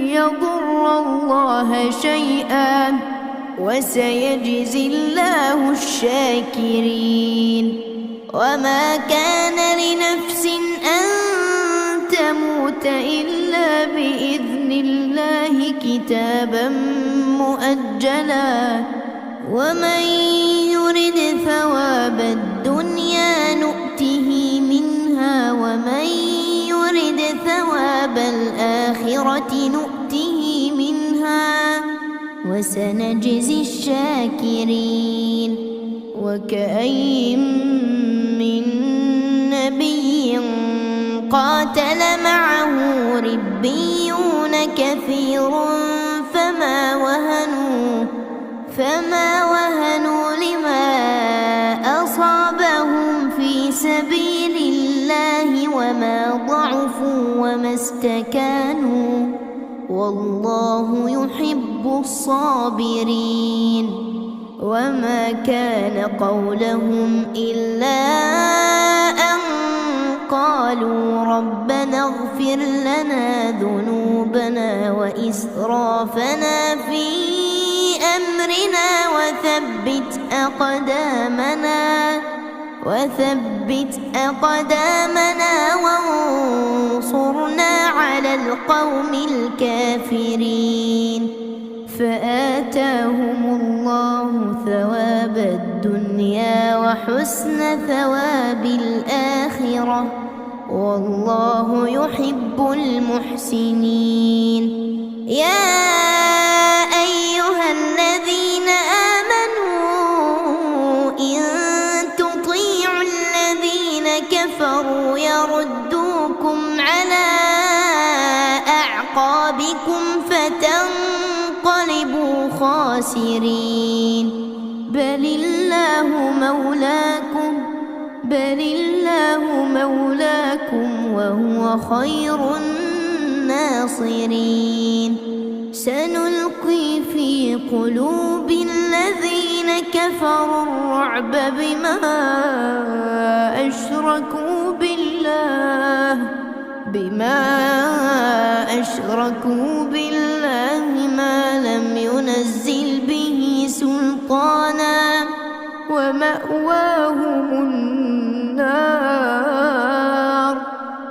يضر الله شيئا وسيجزي الله الشاكرين وما كان لنفس أن تموت إلا بإذن الله كتابا مؤجلا ومن يرد ثواب الدنيا نؤته منها ومن يرد ثواب الآخرة نؤته منها وسنجزي الشاكرين. وكأين من نبي قاتل معه ربيون كثير فما وهنوا لما أصابهم في سبيل الله وما ضعفوا وما استكانوا والله يحب الصابرين. وما كان قولهم إلا أن قالوا ربنا اغفر لنا ذنوبنا وإسرافنا في أمرنا وثبت أقدامنا وانصرنا على القوم الكافرين. فآتاهم الله ثواب الدنيا وحسن ثواب الآخرة والله يحب المحسنين. يا أيها الذين آمنوا إن تطيعوا الذين كفروا يردوكم على أعقابكم فتنقلبوا خاسرين. بل الله مولاكم وهو خير الناصرين. سنلقي في قلوب الذين كفروا الرعب بما أشركوا بالله ما لم ينزل به سلطانا ومأواهم النار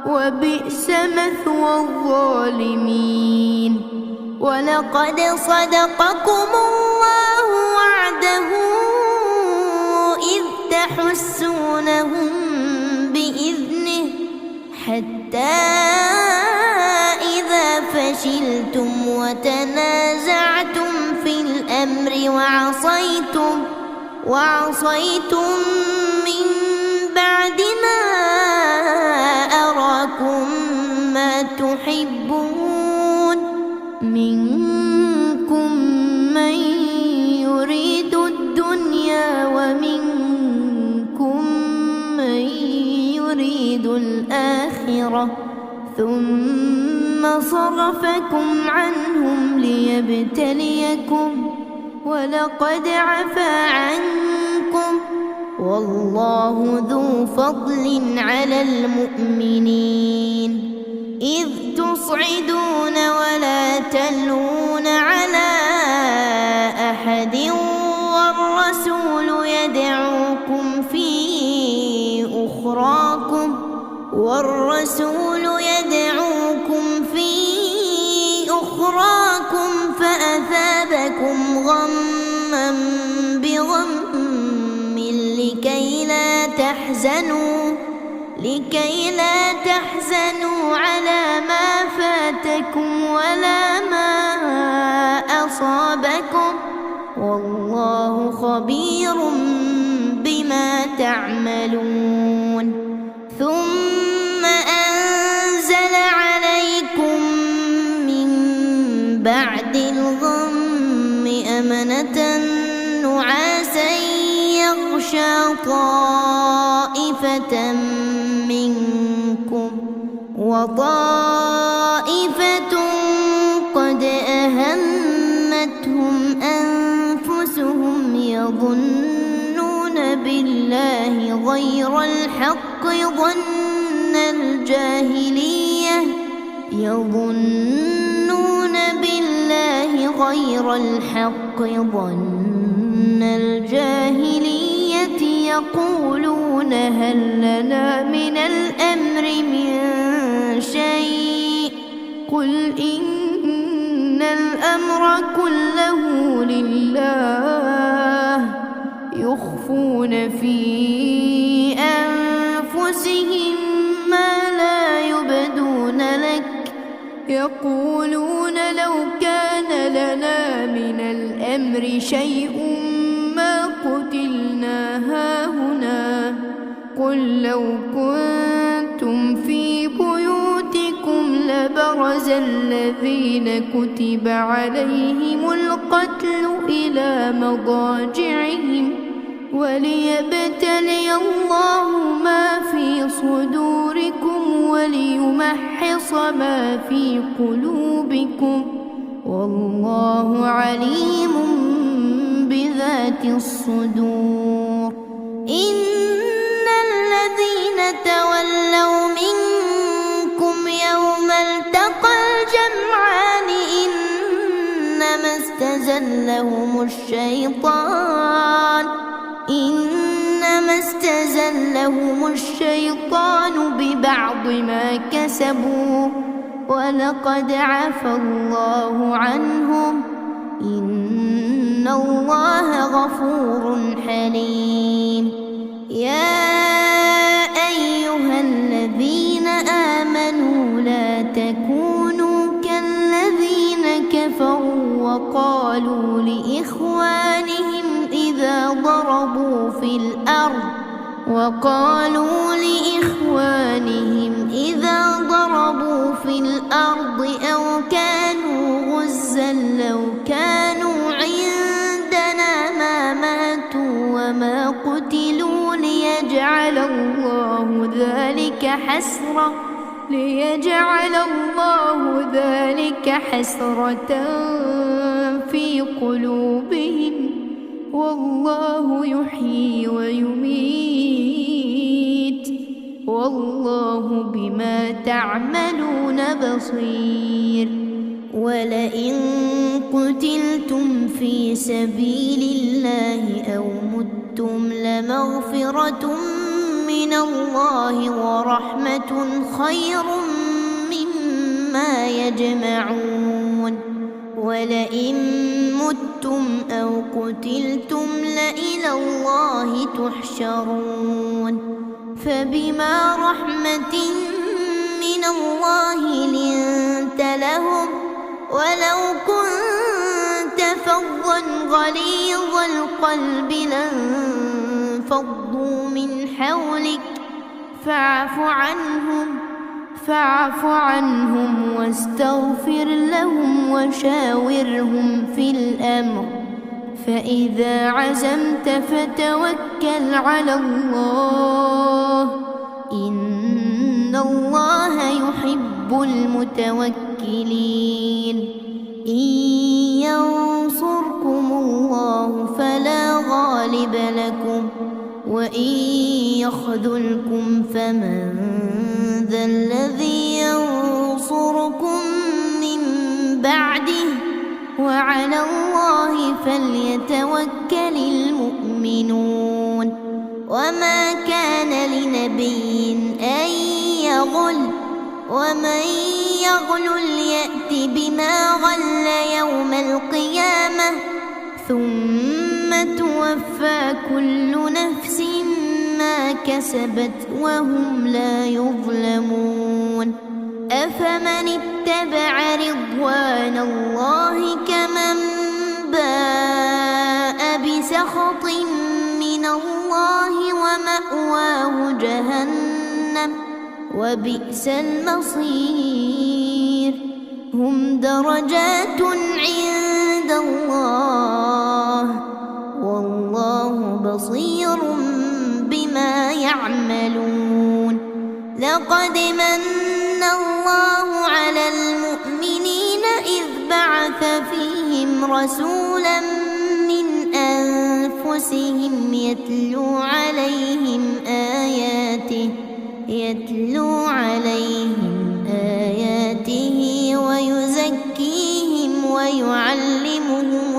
وبئس مثوى الظالمين. ولقد صدقكم الله وعده إذ تحسونهم بإذنه حتى إذا فشلتم وتنازعتم في الأمر وعصيتم من بعد ما أراكم ما تحبون منكم من يريد الدنيا ومنكم من يريد الآخرة ثم صرفكم عنهم ليبتليكم ولقد عفا عنكم والله ذو فضل على المؤمنين. إذ تصعدون ولا تلوون على أحد والرسول يدعوكم في أخراكم فأثابكم غما بغم لكي لا تحزنوا على ما فاتكم ولا ما أصابكم والله خبير بما تعملون. ثم أنزل عليكم من بعد الغم أمنة نعاسا يغشى طائفة منكم وطائفة قد أهمتهم أنفسهم يظنون بالله غير الحق ظن الجاهلية يقولون هل لنا من الأمر من شيء قل قل إن الأمر كله لله يخفون في أنفسهم ما لا يبدون لك يقولون لو كان لنا من الأمر شيء ما قتلنا هاهنا قل لو كنتم في بيوتكم لبرز الذين كتب عليهم القتل إلى مضاجعهم وليبتلي الله ما في صدوركم وليمحص ما في قلوبكم والله عليم بذات الصدور. إن الذين تولوا منكم يوم التقى الجمعان إنما استزلهم الشيطان ببعض ما كسبوا ولقد عفى الله عنهم إن الله غفور حليم. يا أيها الذين آمنوا لا تكونوا كالذين كفروا وقالوا لإخوانهم إذا ضربوا في الأرض أو كانوا غزا لو كانوا عندنا ما ماتوا وما قتلوا ليجعل الله ذلك حسرة في قلوبهم والله يحيي ويميت والله بما تعملون بصير. ولئن قتلتم في سبيل الله أو متم لمغفرة من الله ورحمة خير مما يجمعون. ولئن متم أو قتلتم لإلى الله تحشرون. فبما رحمة من الله لنت لهم ولو كنت فظا غليظ القلب لانفضوا من حولك فاعف عنهم واستغفر لهم وشاورهم في الأمر فإذا عزمت فتوكل على الله إن الله يحب المتوكلين. إن ينصركم الله فلا غالب لكم وإن يخذلكم فمن ذا الذي ينصركم من بعده وعلى الله فليتوكل المؤمنون. وما كان لنبي أن يغل ومن يغل يأت بما غل يوم القيامة ثم توفى كل نفس ما كسبت وهم لا يظلمون. أفمن اتبع رضوان الله كمن باء بسخط من الله ومأواه جهنم وبئس المصير. هم درجات عند الله والله بصير بما يعملون. لقد من الله على المؤمنين إذ بعث فيهم رسولا من أنفسهم يتلو عليهم آياته ويزكيهم ويعلمهم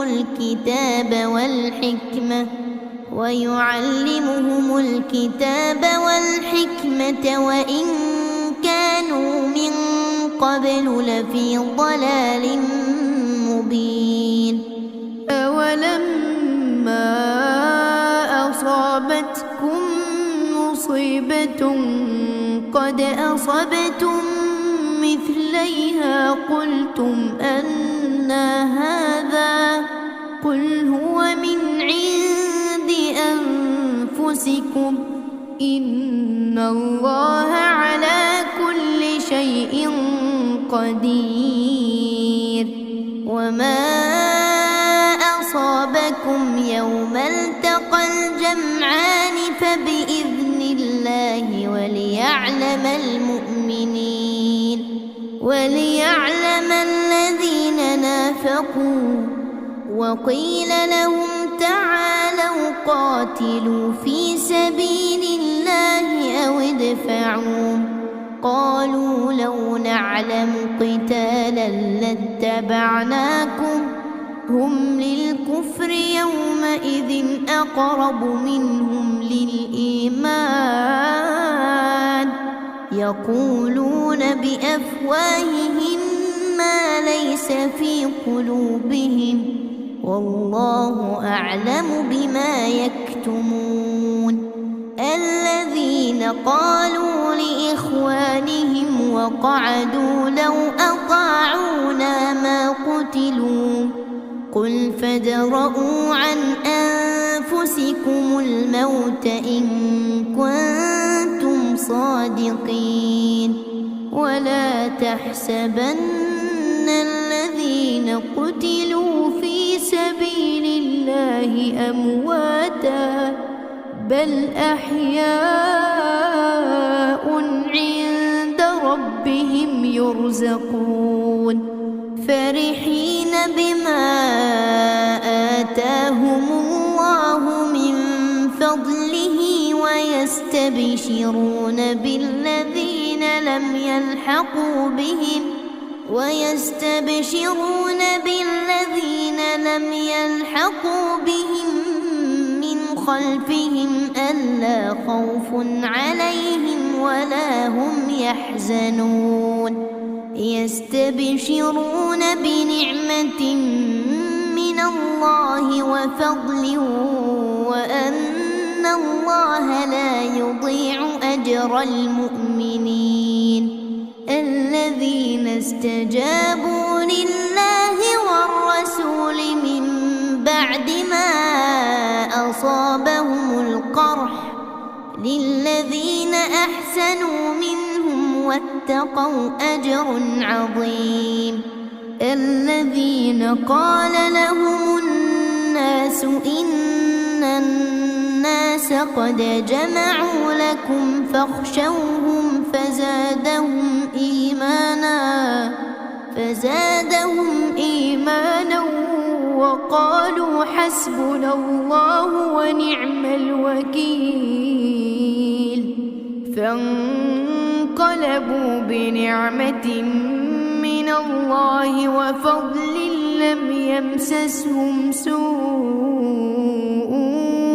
الكتاب والحكمة وإن كانوا من قبل لفي ضلال مبين. أولما أصابتكم مصيبة قد أصبتم مثليها قلتم أنى هذا قل هو من عند أنفسكم إن الله على كل شيء قدير. وما أصابكم يوم التقى الجمعان فبإذن الله وليعلم الذين نافقوا. وقيل لهم تعالوا قاتلوا في سبيل الله أو ادفعوا قالوا لو نعلم قتالا لاتبعناكم هم للكفر يومئذ أقرب منهم للإيمان يقولون بأفواههم ما ليس في قلوبهم والله أعلم بما يكتمون. الذين قالوا لإخوانهم وقعدوا لو أطاعونا ما قتلوا قل فادرءوا عن أنفسكم الموت إن كنتم صادقين. ولا تحسبن الذين قتلوا في سبيل الله أمواتا بل أحياء عند ربهم يرزقون فرحين بما آتاهم الله من فضله ويستبشرون بالذين لم يلحقوا بهم من خلفهم ألا خوف عليهم ولا هم يحزنون. يستبشرون بنعمة من الله وفضل وأن الله لا يضيع أجر المؤمنين. الذين استجابوا لله والرسول من بعد ما أصابهم القرح للذين أحسنوا منهم واتقوا أجر عظيم. الذين قال لهم الناس إن الناس قد جمعوا لكم فاخشوهم فزادهم إيمانا وقالوا حسبنا الله ونعم الوكيل. فانقلبوا بنعمة من الله وفضل لم يمسسهم سوء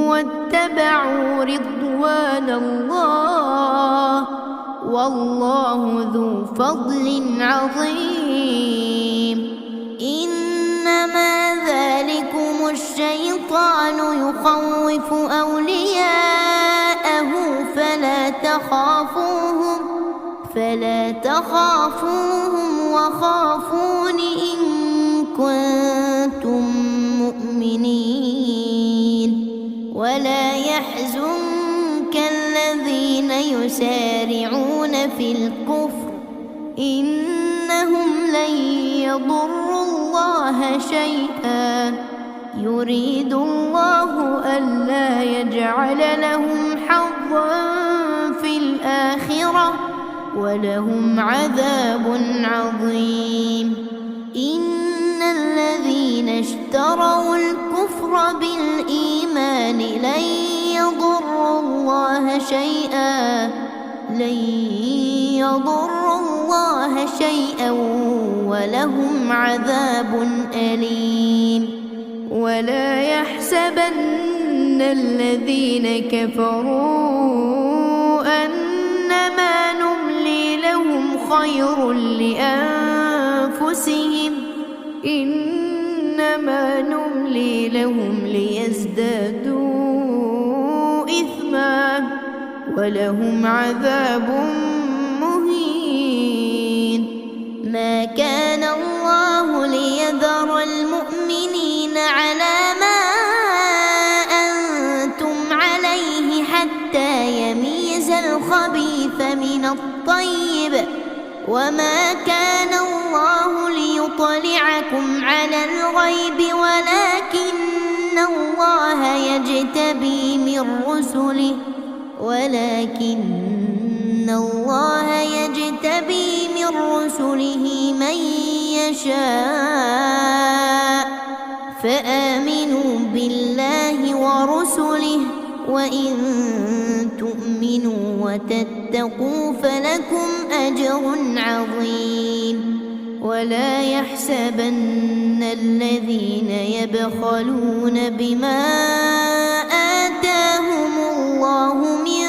واتبعوا رضوان الله والله ذو فضل عظيم. إنما ذلكم الشيطان يخوف أولياءه فلا تخافوهم وخافون إن كنتم مؤمنين. ولا يحزنك الذين يسارعون في الكفر إنهم لن يضروا الله شيئا يريد الله ألا يجعل لهم حظا في الآخرة ولهم عذاب عظيم. إن الذين اشتروا الكفر بالإيمان لن يضروا الله شيئا ولهم عذاب أليم. ولا يحسبن الذين كفروا أنما نملي لهم خير لأنفسهم إنما نملي لهم ليزدادوا إثما ولهم عذاب مهين. ما كان الله ليذر المؤمنين على ما أنتم عليه حتى يميز الخبيث من الطيب وما كان الله ليطلعكم على الغيب ولكن الله يجتبي من رسله من يشاء فآمنوا بالله ورسله وإن تؤمنوا وتتقوا فلكم أجر عظيم. ولا يحسبن الذين يبخلون بما آتاهم الله من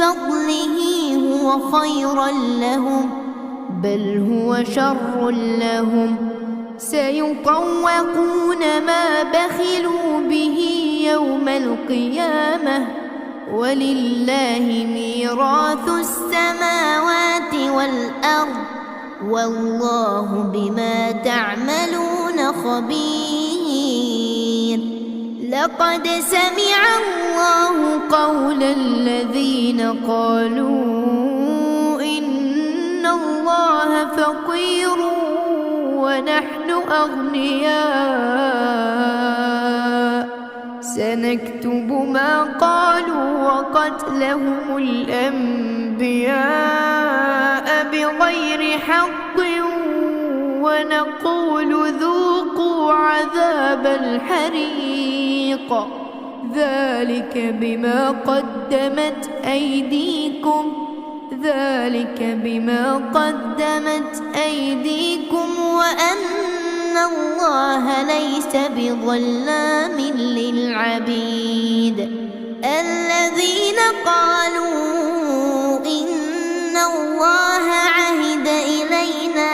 فضله هو خيرا لهم بل هو شر لهم سيطوقون ما بخلوا به يوم القيامة ولله ميراث السماوات والأرض والله بما تعملون خبير. لقد سمع الله قول الذين قالوا إن الله فقير ونحن أغنياء سنكتب ما قالوا وقتلهم الأنبياء بغير حق ونقول ذوقوا عذاب الحريق ذلك بما قدمت أيديكم وأن الله ليس بظلام للعبيد. الذين قالوا إن الله عهد إلينا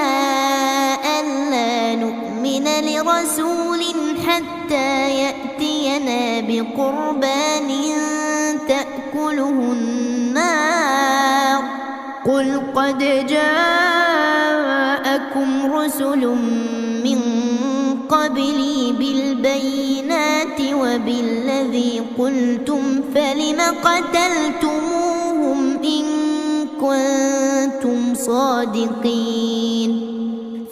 ألا نؤمن لرسول حتى يأتينا بقربان تأكله النار قل قد جاءكم رسل من قبلي بالبينات وبالذي قلتم فلم قتلتموهم إن كنتم صادقين.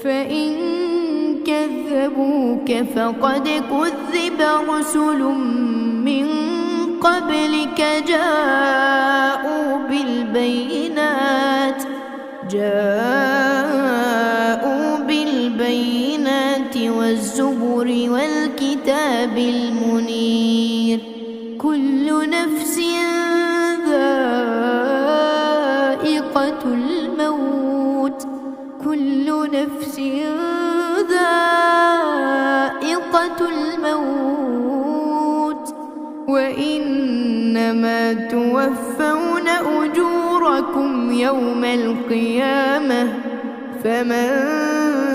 فإن كذبوك فقد كذب رسل من قبلك جاءوا بالبينات والزبر والكتاب المنير. كل نفس ذائقة الموت وإنما توفون أجوركم يوم القيامة فمن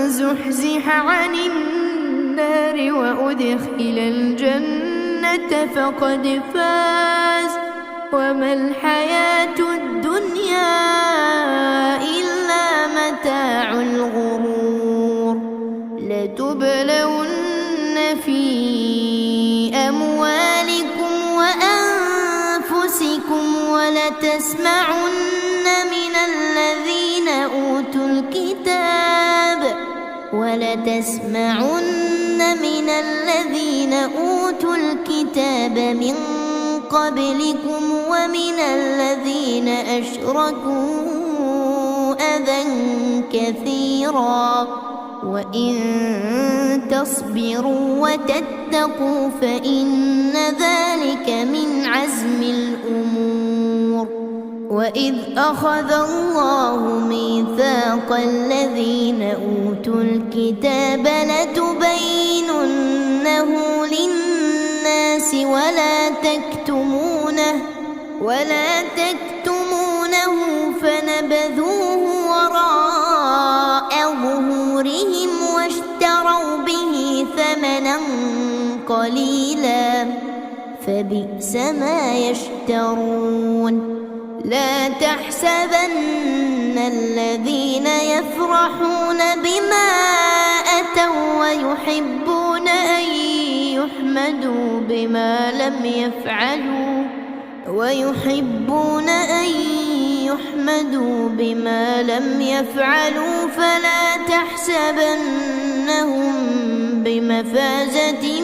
زحزح عن النار وأدخل الجنة فقد فاز وما الحياة الدنيا إلا متاع الغرور. لتبلون في أموالكم وأنفسكم ولتسمعن من الذين أوتوا الكتاب من قبلكم ومن الذين أشركوا أذى كثيرا وإن تصبروا وتتقوا فإن ذلك من عزم الأمور. وإذ أخذ الله ميثاق الذين أوتوا الكتاب لتبيننه للناس ولا تكتمونه فنبذوه وراء قليلا فبئس ما يشترون لا تحسبن الذين يفرحون بما أتوا ويحبون أن يحمدوا بما لم يفعلوا فلا تحسبنهم بمفازة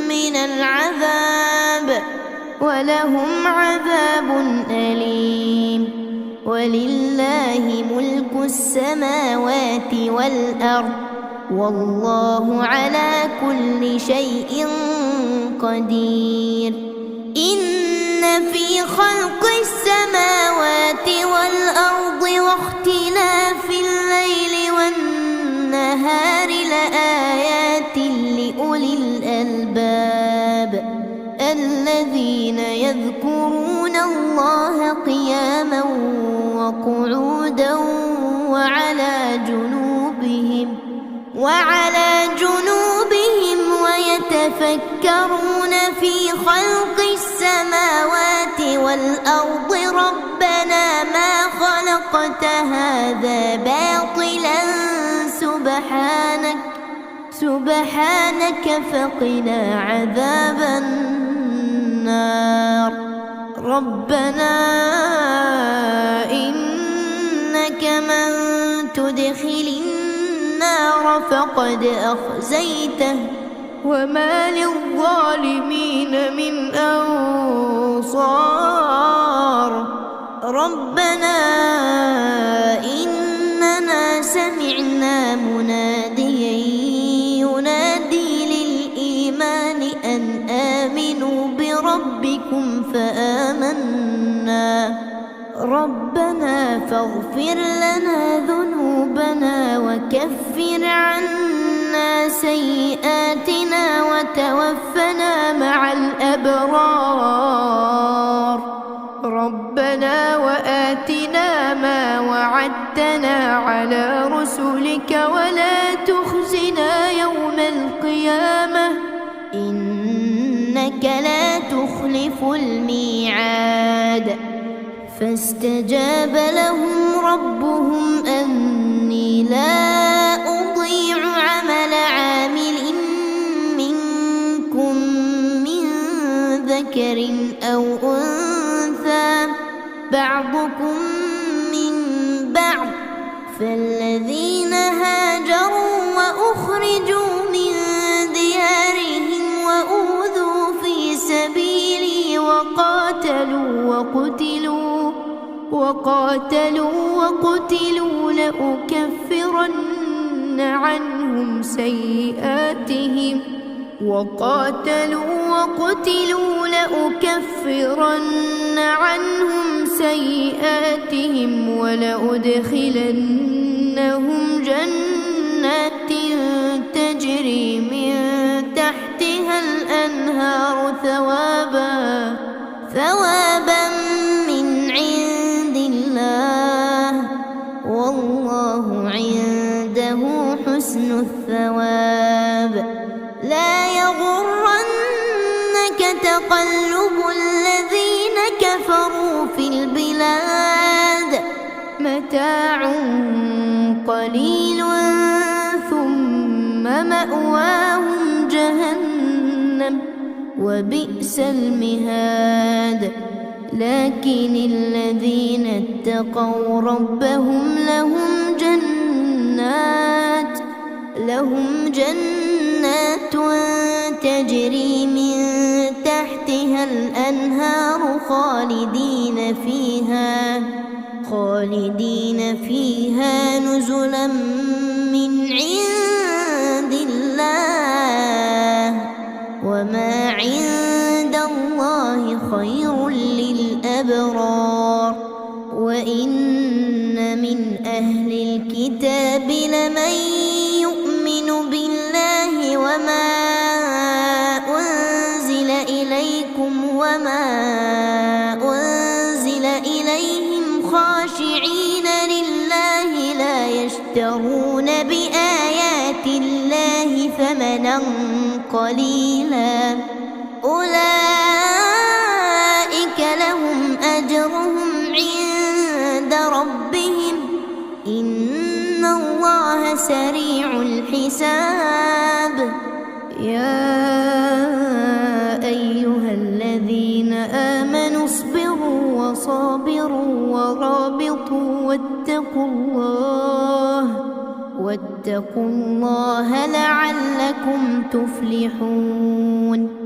من العذاب ولهم عذاب أليم ولله ملك السماوات والأرض والله على كل شيء قدير إن في خلق السماوات والأرض واختلاف الليل والنهار لآيات لأولي الألباب الذين يذكرون الله قياما وقعودا وعلى جنوبهم ويتفكرون في خلق السماوات والأرض ربنا ما خلقت هذا باطلا سبحانك فقنا عذاب النار ربنا إنك من تدخل النار فقد أخزيته وما للظالمين من أنصار ربنا إننا سمعنا مناديا ينادي للإيمان أن آمنوا بربكم فآمنا ربنا فاغفر لنا ذنوبنا وكفر عنا سيئاتنا وتوفنا مع الأبرار ربنا وآتنا ما وعدتنا على رسلك ولا تخزنا يوم القيامة إنك لا تخلف الميعاد فاستجاب لهم ربهم أني لا أضيع عمل عامل منكم من ذكر أو أنثى بعضكم من بعض فالذين هاجروا وأخرجوا من ديارهم وأوذوا في سبيلي وقاتلوا لأكفرن عنهم سيئاتهم ولأدخلنهم جنات تجري من تحتها الأنهار ثوابا من عند الله والله عنده حسن الثواب لا يغرنك تقلب الذين كفروا في البلاد متاع قليل ثم مأواهم جهنم وبئس المهاد لكن الذين اتقوا ربهم لهم جنات تجري من تحتها الأنهار خالدين فيها نزلا من عند الله وما عند الله خير للأبرار وإن من أهل الكتاب لمن يؤمن بالله وما أنزل إليكم وما أنزل إليهم خاشعين لله لا يشترون بآيات الله ثمنا أجلا قليلا أولئك لهم أجرهم عند ربهم إن الله سريع الحساب يا أيها الذين آمنوا اصبروا وصابروا ورابطوا واتقوا الله لعلكم تفلحون